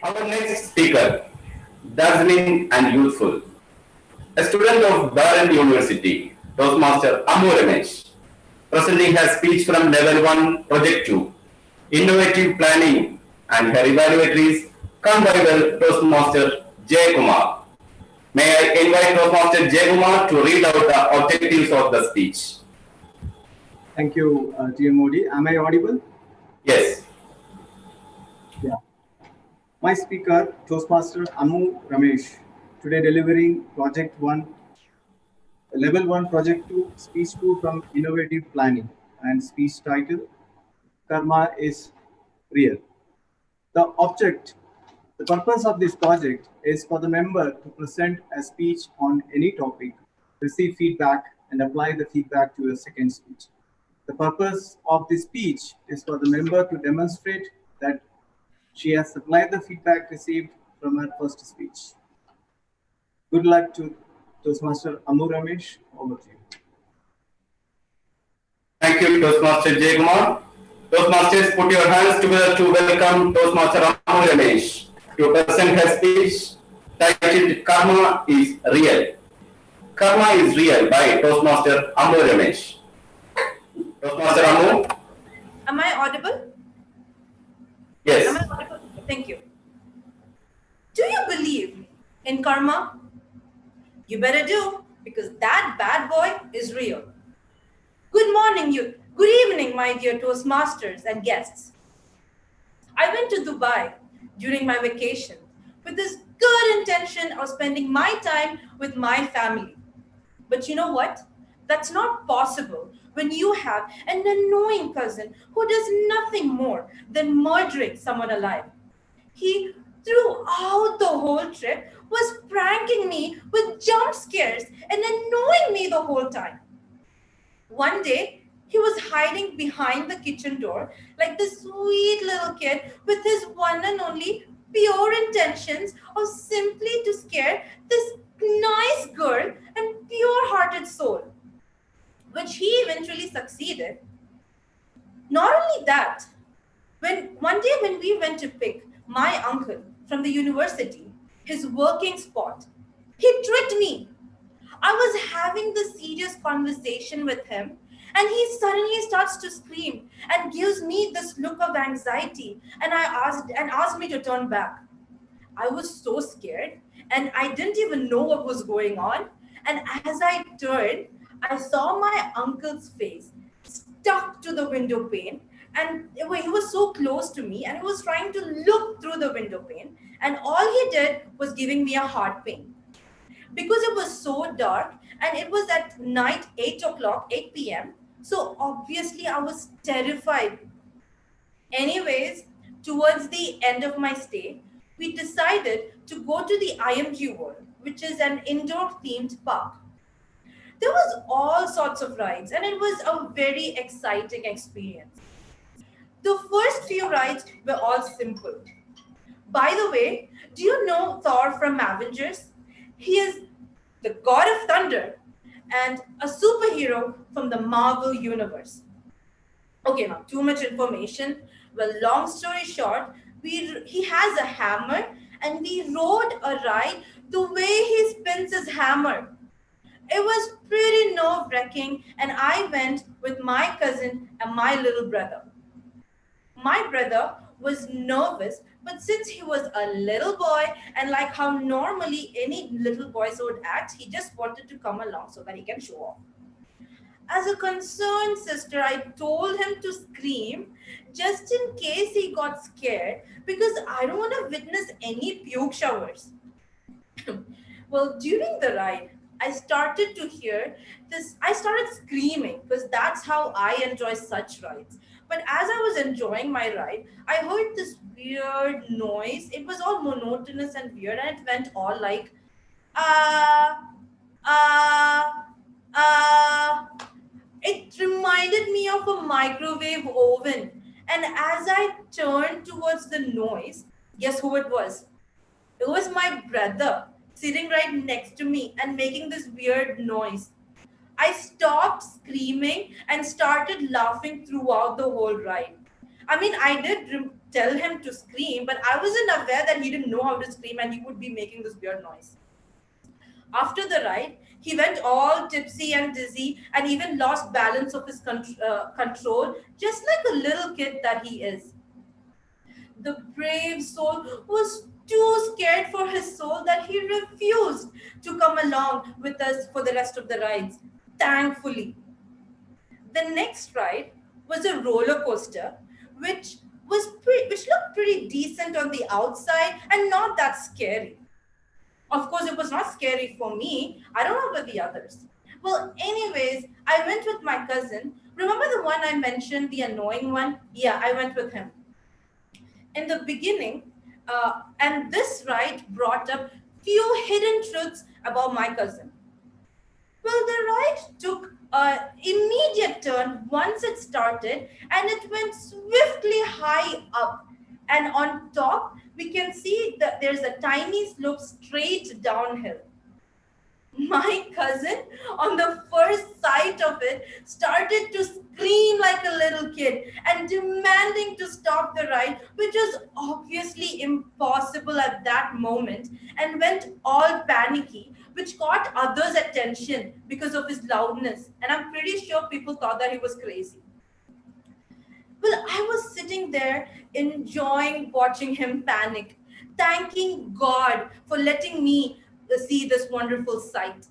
Our next speaker, dazzling and youthful. A student of Barren University, Toastmaster Amu Ramesh, presenting her speech from Level 1, Project 2, Innovative Planning, and her evaluatories come by the Toastmaster Jay Kumar. May I invite Toastmaster Jay Kumar to read out the objectives of the speech. Thank you, Dear Modi. Am I audible? Yes. Yeah. My speaker, Toastmaster Amu Ramesh, today delivering Project 1, Level 1, Project 2, Speech 2 from Innovative Planning, and speech title, Karma is Real. The purpose of this project is for the member to present a speech on any topic, receive feedback, and apply the feedback to a second speech. The purpose of this speech is for the member to demonstrate that she has applied the feedback received from her first speech. Good luck to Toastmaster Amu Ramesh. Over to you. Thank you, Toastmaster Jay Kumar. Toastmasters, put your hands together to welcome Toastmaster Amu Ramesh to present her speech titled Karma is Real. Karma is Real by Toastmaster Amu Ramesh. Toastmaster Amu? Am I audible? Yes. Am I audible? Thank you. Do you believe in karma? You better do, because that bad boy is real. Good morning, you. Good evening, my dear Toastmasters and guests. I went to Dubai during my vacation with this good intention of spending my time with my family. But you know what? That's not possible when you have an annoying cousin who does nothing more than murdering someone alive. He, throughout the whole trip, was pranking me with jump scares and annoying me the whole time. One day, he was hiding behind the kitchen door like this sweet little kid with his one and only pure intentions of simply to scare this nice girl and pure-hearted soul, which he eventually succeeded. Not only that, one day when we went to pick my uncle from the university, his working spot, he tricked me. I was having this serious conversation with him, and he suddenly starts to scream and gives me this look of anxiety, and asked me to turn back. I was so scared, and I didn't even know what was going on. And as I turned, I saw my uncle's face stuck to the window pane, and he was so close to me, and he was trying to look through the window pane, and all he did was giving me a heart pain because it was so dark and it was at night 8 o'clock 8 p.m. So obviously I was terrified. Anyways, towards the end of my stay, we decided to go to the IMG World, which is an indoor themed park. There was all sorts of rides, and it was a very exciting experience. The first few rides were all simple. By the way, do you know Thor from Avengers? He is the god of thunder and a superhero from the Marvel universe. Okay, now too much information. Well, long story short, he has a hammer, and we rode a ride the way he spins his hammer. It was pretty nerve-wracking, and I went with my cousin and my little brother. My brother was nervous, but since he was a little boy, and like how normally any little boys would act, he just wanted to come along so that he can show off. As a concerned sister, I told him to scream just in case he got scared because I don't want to witness any puke showers. Well, during the ride, I started to hear this. I started screaming because that's how I enjoy such rides. But as I was enjoying my ride, I heard this weird noise. It was all monotonous and weird, and it went all like, ah, ah, ah. It reminded me of a microwave oven. And as I turned towards the noise, guess who it was? It was my brother sitting right next to me and making this weird noise. I stopped screaming and started laughing throughout the whole ride. I mean, I did tell him to scream, but I wasn't aware that he didn't know how to scream and he would be making this weird noise. After the ride, he went all tipsy and dizzy and even lost balance of his control, just like a little kid that he is. The brave soul was too scared for his soul that he refused to come along with us for the rest of the rides. Thankfully, the next ride was a roller coaster, which looked pretty decent on the outside and not that scary. Of course, it was not scary for me. I don't know about the others. Well, anyways, I went with my cousin. Remember the one I mentioned, the annoying one? Yeah, I went with him. In the beginning, and this ride brought up few hidden truths about my cousin. Well, the ride took an immediate turn once it started, and it went swiftly high up. And on top, we can see that there's a tiny slope straight downhill. My cousin, on the first sight of it, started to scream like a little kid and demanding to stop the ride, which was obviously impossible at that moment, and went all panicky, which caught others' attention because of his loudness. And I'm pretty sure people thought that he was crazy. Well, I was sitting there enjoying watching him panic, thanking God for letting me see this wonderful sight.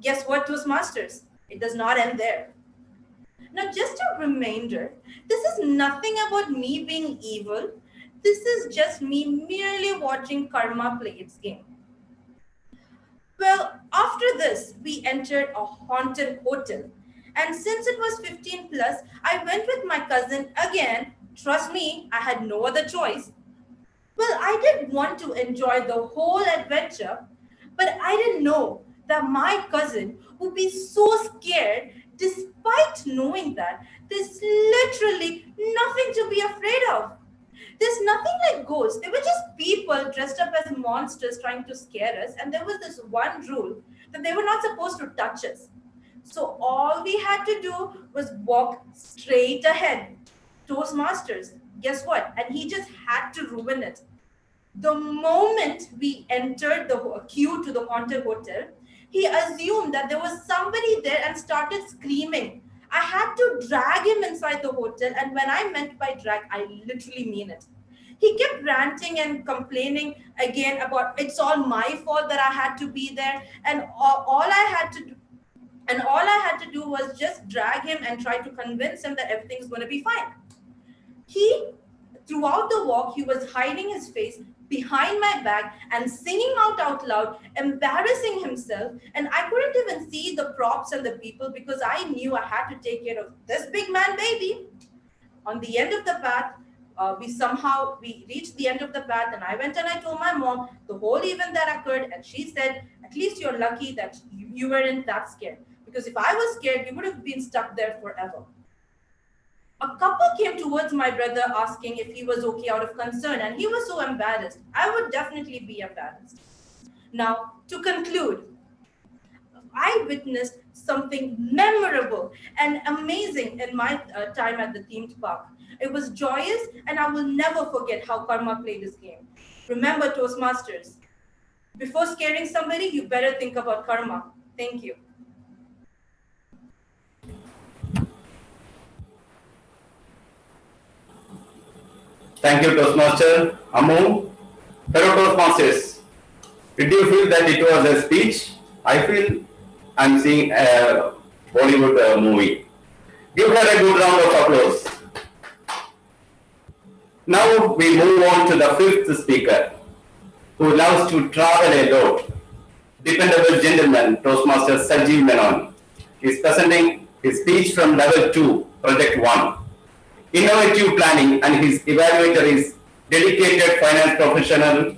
Guess what, Toastmasters? It does not end there. Now, just a reminder, this is nothing about me being evil. This is just me merely watching karma play its game. Well, after this, we entered a haunted hotel. And since it was 15 plus, I went with my cousin again. Trust me, I had no other choice. Well, I did want to enjoy the whole adventure, but I didn't know that my cousin would be so scared despite knowing that there's literally nothing to be afraid of. There's nothing like ghosts. They were just people dressed up as monsters trying to scare us. And there was this one rule that they were not supposed to touch us. So all we had to do was walk straight ahead. Toastmasters, guess what? And he just had to ruin it. The moment we entered the queue to the haunted hotel, he assumed that there was somebody there and started screaming. I had to drag him inside the hotel, and when I meant by drag, I literally mean it. He kept ranting and complaining again about it's all my fault that I had to be there, and all I had to do was just drag him and try to convince him that everything's going to be fine. Throughout the walk, he was hiding his face behind my back and singing out loud, embarrassing himself. And I couldn't even see the props and the people because I knew I had to take care of this big man baby. On the end of the path, we reached the end of the path, and I went and I told my mom the whole event that occurred, and she said, at least you're lucky that you weren't that scared, because if I was scared, we would have been stuck there forever. A couple came towards my brother asking if he was okay out of concern, and he was so embarrassed. I would definitely be embarrassed. Now, to conclude, I witnessed something memorable and amazing in my time at the themed park. It was joyous, and I will never forget how karma played this game. Remember, Toastmasters, before scaring somebody, you better think about karma. Thank you. Thank you, Toastmaster. Amu, fellow Toastmasters, did you feel that it was a speech? I feel I'm seeing a Bollywood movie. Give her a good round of applause. Now we move on to the fifth speaker, who loves to travel a lot. dependable gentleman, Toastmaster Sajeev Menon, is presenting his speech from Level 2, Project 1. Innovative planning, and his evaluator is dedicated finance professional,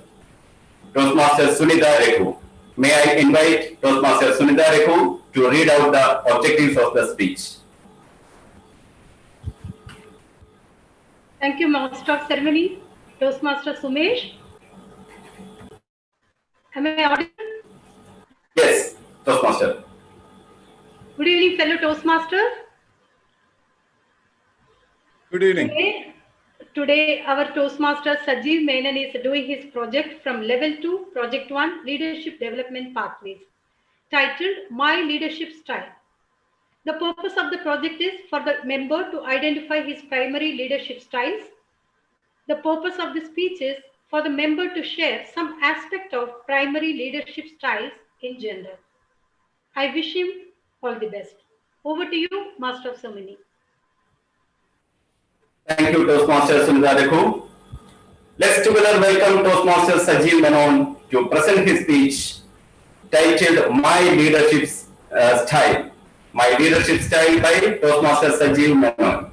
Toastmaster Sunita Rekhu. May I invite Toastmaster Sunita Rekhu to read out the objectives of the speech. Thank you, Master of Ceremony, Toastmaster Sumesh. Am I audible? Yes, Toastmaster. Good evening, fellow Toastmasters. Good evening. Today, our Toastmaster Sajeev Menon is doing his project from Level 2, Project 1, Leadership Development Pathways, titled My Leadership Style. The purpose of the project is for the member to identify his primary leadership styles. The purpose of the speech is for the member to share some aspect of primary leadership styles in general. I wish him all the best. Over to you, Master of Ceremony. Thank you, Toastmaster Sunita Rekhu. Let's together welcome Toastmaster Sajeev Menon to present his speech titled My Leadership Style. My Leadership Style by Toastmaster Sajeev Menon.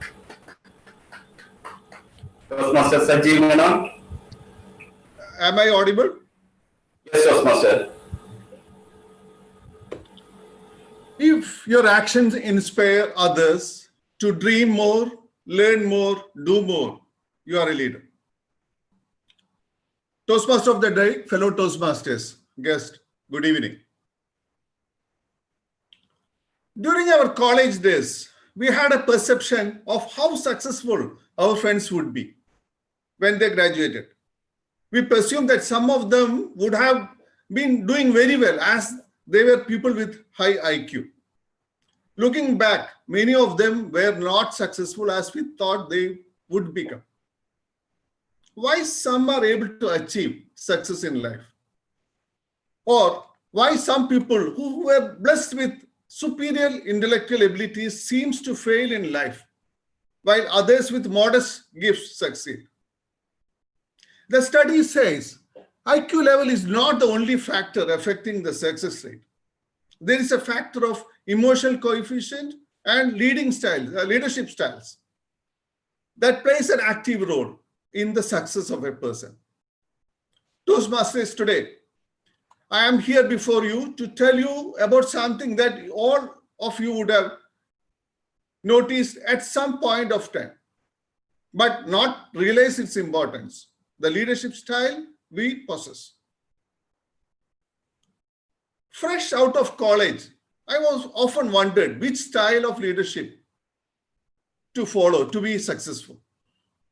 Toastmaster Sajeev Menon. Am I audible? Yes, Toastmaster. If your actions inspire others to dream more, learn more, do more, you are a leader. Toastmaster of the day, fellow Toastmasters, guest, good evening. During our college days, we had a perception of how successful our friends would be when they graduated. We presumed that some of them would have been doing very well as they were people with high IQ. Looking back, many of them were not successful as we thought they would become. Why some are able to achieve success in life? Or why some people who were blessed with superior intellectual abilities seems to fail in life, while others with modest gifts succeed? The study says IQ level is not the only factor affecting the success rate. There is a factor of emotional coefficient and leadership styles that plays an active role in the success of a person. Toastmasters, today, I am here before you to tell you about something that all of you would have noticed at some point of time, but not realize its importance: the leadership style we possess. Fresh out of college, I was often wondered which style of leadership to follow to be successful.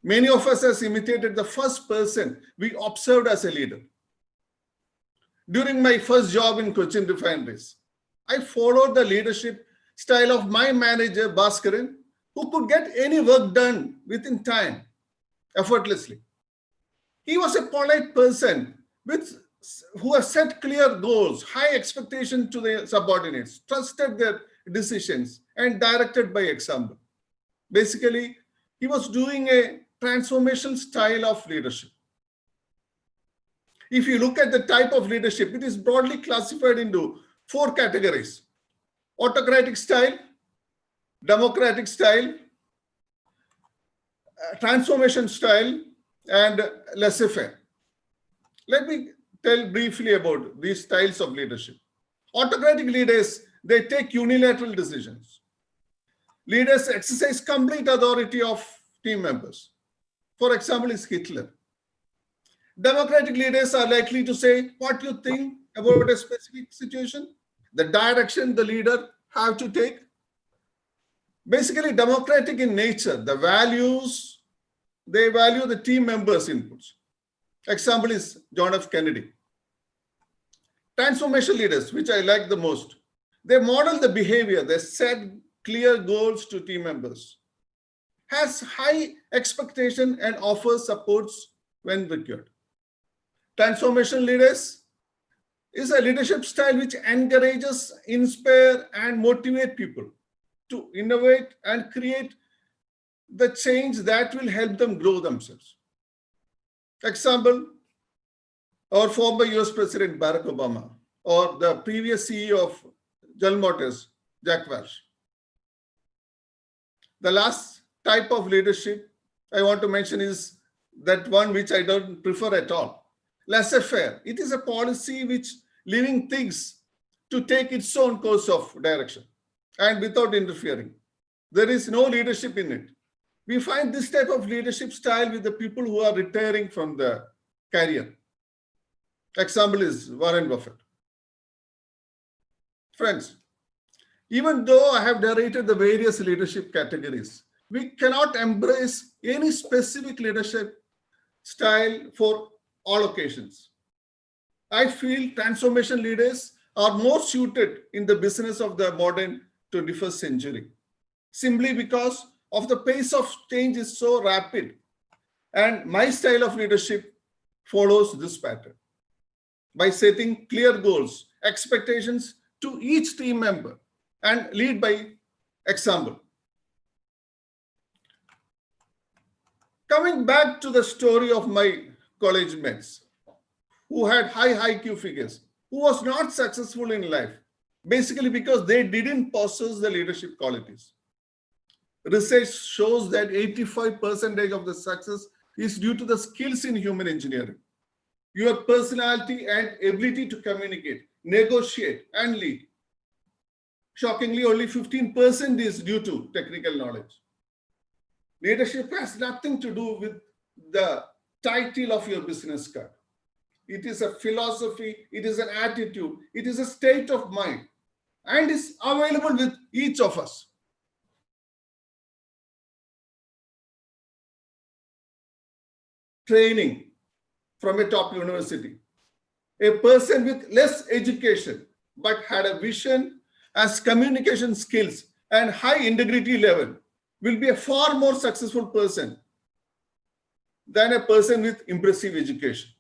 Many of us has imitated the first person we observed as a leader. During my first job in Cochin Refineries, I followed the leadership style of my manager, Bhaskaran, who could get any work done within time, effortlessly. He was a polite person who has set clear goals, high expectation to the subordinates, trusted their decisions, and directed by example. Basically, he was doing a transformational style of leadership. If you look at the type of leadership, it is broadly classified into 4 categories: autocratic style, democratic style, transformation style, and laissez-faire. Let me tell briefly about these styles of leadership. Autocratic leaders, they take unilateral decisions. Leaders exercise complete authority of team members. For example, is Hitler. Democratic leaders are likely to say what you think about a specific situation, the direction the leader have to take. Basically, democratic in nature, the values, they value the team members' inputs. Example is John F. Kennedy. Transformation leaders, which I like the most, they model the behavior, they set clear goals to team members, has high expectation and offers supports when required. Transformation leaders is a leadership style which encourages, inspire, and motivate people to innovate and create the change that will help them grow themselves. Example, our former US President Barack Obama. or the previous CEO of General Motors, Jack Welch. The last type of leadership I want to mention is that one which I don't prefer at all. Laissez-faire. It is a policy which leaving things to take its own course of direction and without interfering. There is no leadership in it. We find this type of leadership style with the people who are retiring from the career. Example is Warren Buffett. Friends, even though I have narrated the various leadership categories, we cannot embrace any specific leadership style for all occasions. I feel transformation leaders are more suited in the business of the modern 21st century, simply because of the pace of change is so rapid. And my style of leadership follows this pattern by setting clear goals, expectations to each team member, and lead by example. Coming back to the story of my college mates who had high IQ figures, who was not successful in life, basically because they didn't possess the leadership qualities. Research shows that 85% of the success is due to the skills in human engineering. Your personality and ability to communicate, negotiate, and lead. Shockingly, only 15% is due to technical knowledge. Leadership has nothing to do with the title of your business card. It is a philosophy, it is an attitude, it is a state of mind, and is available with each of us. Training from a top university. A person with less education but had a vision, as communication skills and high integrity level will be a far more successful person than a person with impressive education.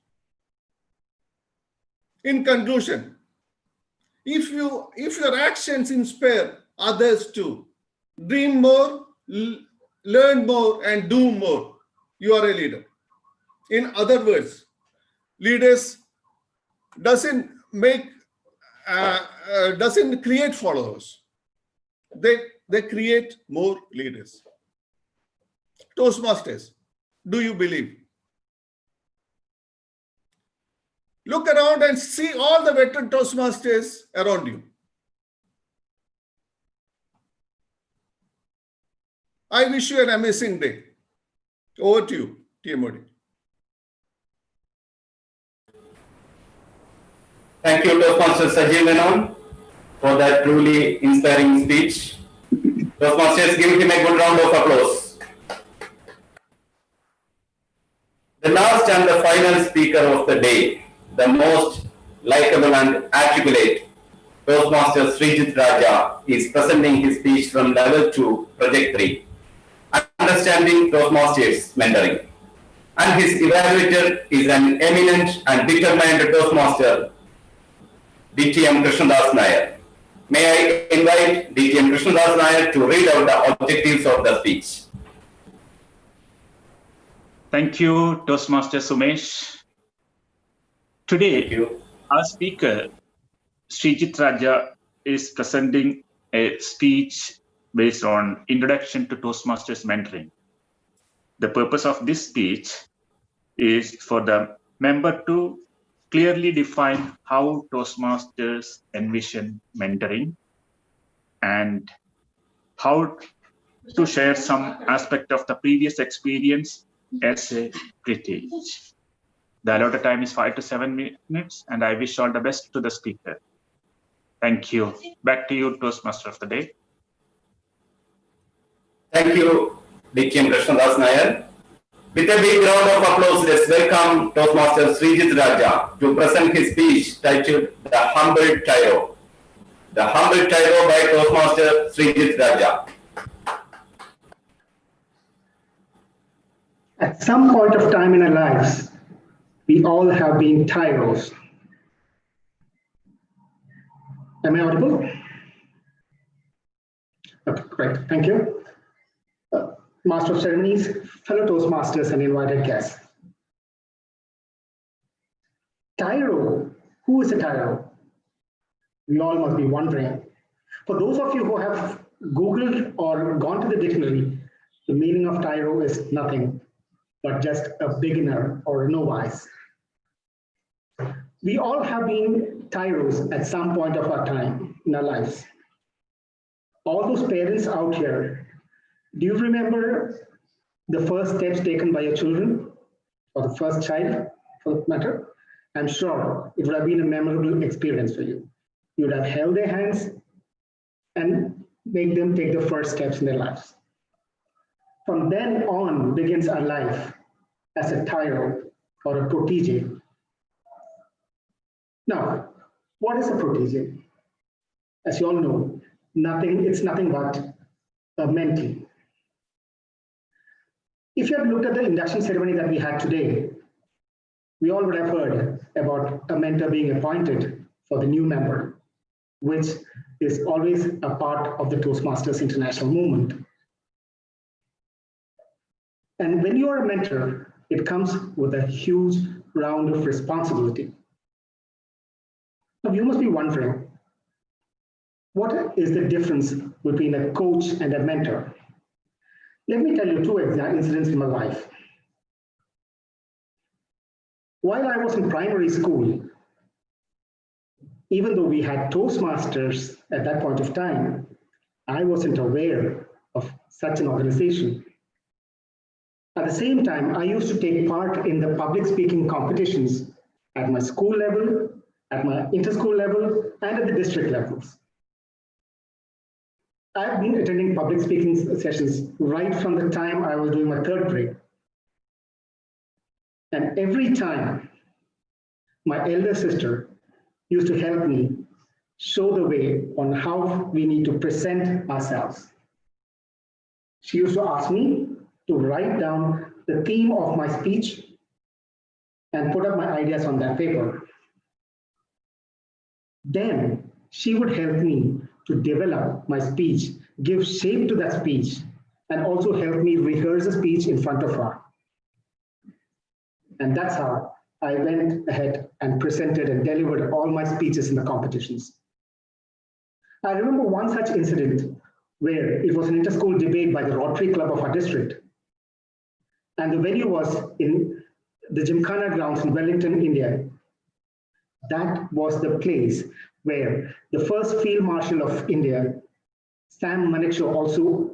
In conclusion, if your actions inspire others to dream more, learn more, and do more, you are a leader. In other words, leaders doesn't create followers. They create more leaders. Toastmasters, do you believe? Look around and see all the veteran Toastmasters around you. I wish you an amazing day. Over to you, TMOD. Thank you, Toastmaster Sajeev Menon, for that truly inspiring speech. Toastmasters, give him a good round of applause. The last and the final speaker of the day, the most likable and articulate, Toastmaster Srijit Raja, is presenting his speech from Level 2, Project 3, Understanding Toastmasters Mentoring. And his evaluator is an eminent and determined Toastmaster, DTM Krishnadas Nair. May I invite DTM Krishnadas Nair to read out the objectives of the speech. Thank you, Toastmaster Sumesh. Today, our speaker, Srijit Raja, is presenting a speech based on Introduction to Toastmasters Mentoring. The purpose of this speech is for the member to clearly define how Toastmasters envision mentoring and how to share some aspect of the previous experience as a critique. The allotted time is 5 to 7 minutes, and I wish all the best to the speaker. Thank you. Back to you, Toastmaster of the day. Thank you, DTM Krishnadas Nair. With a big round of applause, let's welcome Toastmaster Srijit Raja to present his speech titled The Humble Tyro. The Humble Tyro by Toastmaster Srijit Raja. At some point of time in our lives, we all have been tyros. Am I audible? Okay, great. Thank you. Master of Ceremonies, fellow Toastmasters, and invited guests. Tyro. Who is a tyro? we all must be wondering. For those of you who have Googled or gone to the dictionary, the meaning of tyro is nothing but just a beginner or a novice. We all have been tyros at some point of our time in our lives. All those parents out here, do you remember the first steps taken by your children, or the first child for that matter? I'm sure it would have been a memorable experience for you. You would have held their hands and make them take the first steps in their lives. From then on begins our life as a tyro or a protege. Now, what is a protege? As you all know, it's nothing but a mentee. If you have looked at the induction ceremony that we had today, we all would have heard about a mentor being appointed for the new member, which is always a part of the Toastmasters International movement. And when you are a mentor, it comes with a huge round of responsibility. Now, you must be wondering, what is the difference between a coach and a mentor? Let me tell you two incidents in my life. While I was in primary school, even though we had Toastmasters at that point of time, I wasn't aware of such an organization. At the same time, I used to take part in the public speaking competitions at my school level, at my inter-school level, and at the district levels. I've been attending public speaking sessions right from the time I was doing my third grade. And every time, my elder sister used to help me show the way on how we need to present ourselves. She used to ask me to write down the theme of my speech and put up my ideas on that paper. Then she would help me to develop my speech, give shape to that speech, and also help me rehearse the speech in front of her. And that's how I went ahead and presented and delivered all my speeches in the competitions. I remember one such incident where it was an inter-school debate by the Rotary Club of our district. And the venue was in the Gymkhana grounds in Wellington, India. That was the place where the first Field Marshal of India, Sam Manekshaw, also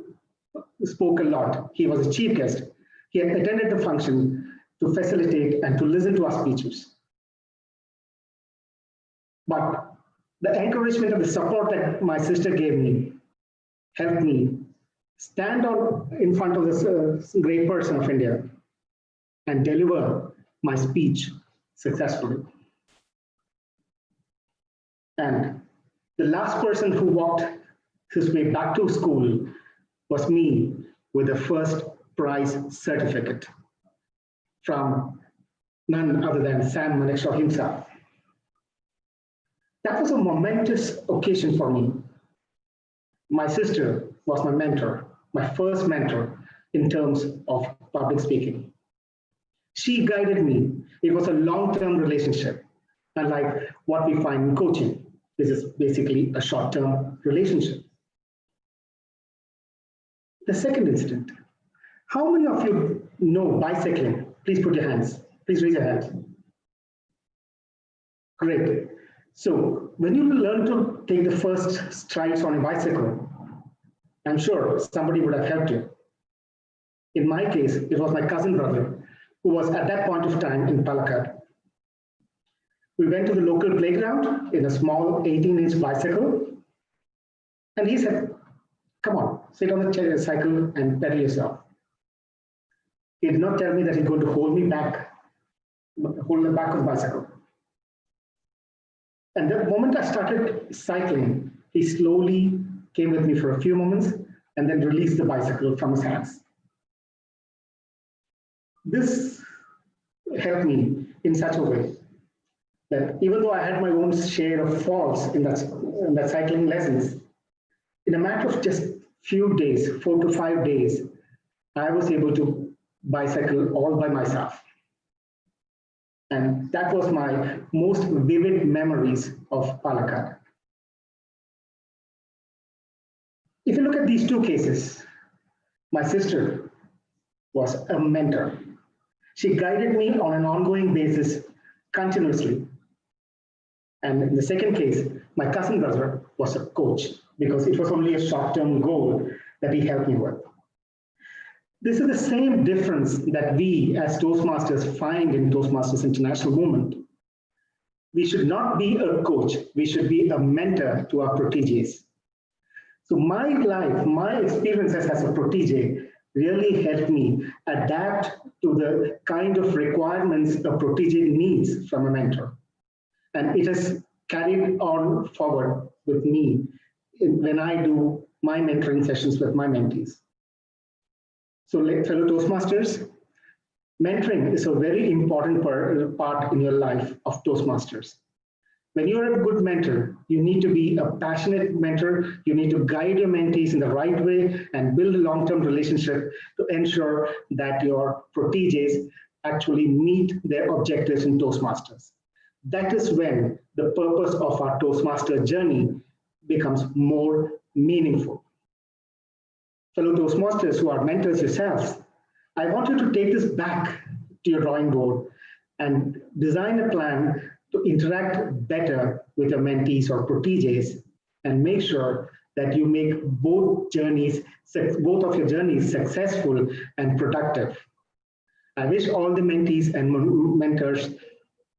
spoke a lot. He was a chief guest. He had attended the function to facilitate and to listen to our speeches. But the encouragement and the support that my sister gave me helped me stand out in front of this great person of India and deliver my speech successfully. And the last person who walked his way back to school was me with the first prize certificate from none other than Sam Manekshaw himself. That was a momentous occasion for me. My sister was my mentor, my first mentor in terms of public speaking. She guided me. It was a long-term relationship, unlike what we find in coaching. This is basically a short-term relationship. The second incident. How many of you know bicycling? Please put your hands. Please raise your hands. Great. So when you learn to take the first strides on a bicycle, I'm sure somebody would have helped you. In my case, it was my cousin brother, who was at that point of time in Palakkad. We went to the local playground in a small 18-inch bicycle, and he said, come on, sit on the cycle and pedal yourself. He did not tell me that he's going to hold me back, hold the back of the bicycle. And the moment I started cycling, he slowly came with me for a few moments and then released the bicycle from his hands. This helped me in such a way that even though I had my own share of falls in that cycling lessons, in a matter of just few days, 4 to 5 days, I was able to bicycle all by myself. And that was my most vivid memories of Palakkad. If you look at these two cases, my sister was a mentor. She guided me on an ongoing basis continuously. And in the second case, my cousin brother was a coach because it was only a short-term goal that he helped me with. This is the same difference that we as Toastmasters find in Toastmasters International Movement. We should not be a coach, we should be a mentor to our proteges. So my life, my experiences as a protege really helped me adapt to the kind of requirements a protege needs from a mentor. And it has carried on forward with me when I do my mentoring sessions with my mentees. So fellow Toastmasters, mentoring is a very important part in your life of Toastmasters. When you're a good mentor, you need to be a passionate mentor. You need to guide your mentees in the right way and build a long-term relationship to ensure that your proteges actually meet their objectives in Toastmasters. That is when the purpose of our Toastmaster journey becomes more meaningful. Fellow Toastmasters who are mentors yourselves, I want you to take this back to your drawing board and design a plan to interact better with your mentees or proteges and make sure that you make both of your journeys successful and productive. I wish all the mentees and mentors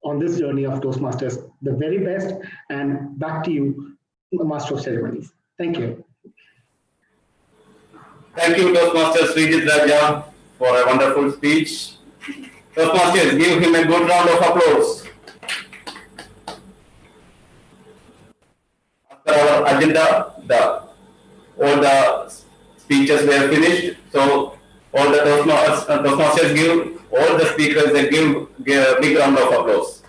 on this journey of Toastmasters the very best, and back to you, Master of Ceremonies. Thank you. Thank you, Toastmaster Srijit Raja, for a wonderful speech. Toastmasters, give him a good round of applause. After our agenda, all the speeches were finished. So all the Toastmasters give all the speakers give a big round of applause.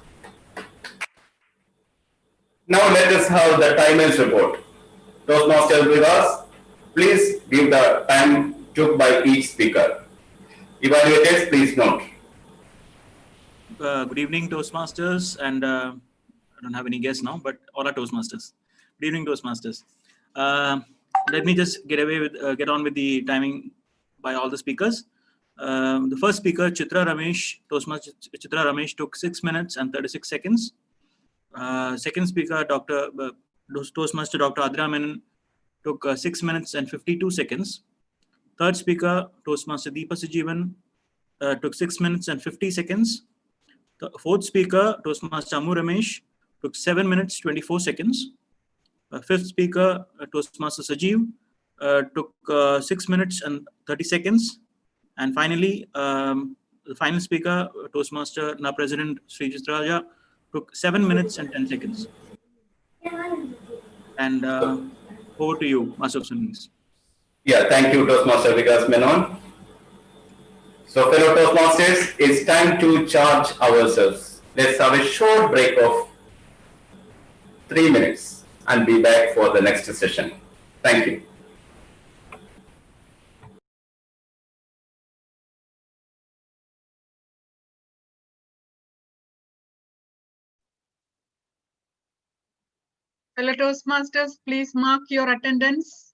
Now let us have the timers report. Toastmasters with us, please give the time took by each speaker. Evaluators, please note. Good evening, Toastmasters, and I don't have any guests now, but all are Toastmasters. Good evening, Toastmasters. Let me just get on with the timing by all the speakers. The first speaker, Chitra Ramesh, Toastmaster Chitra Ramesh, took 6 minutes and 36 seconds. Second speaker, Toastmaster Dr. Adira Menon, took 6 minutes and 52 seconds. Third speaker, Toastmaster Deepa Sajeevan, took 6 minutes and 50 seconds. The fourth speaker, Toastmaster Ammu Ramesh, took 7 minutes 24 seconds. Fifth speaker, Toastmaster Sajeev, took 6 minutes and 30 seconds. And finally, the final speaker, Toastmaster now President Srijit Raja, took 7 minutes and 10 seconds. And over to you, Master of Ceremonies. Yeah, thank you, Toastmaster Vikas Menon. So, fellow Toastmasters, it's time to charge ourselves. Let's have a short break of 3 minutes and be back for the next session. Thank you. Fellow Toastmasters, please mark your attendance.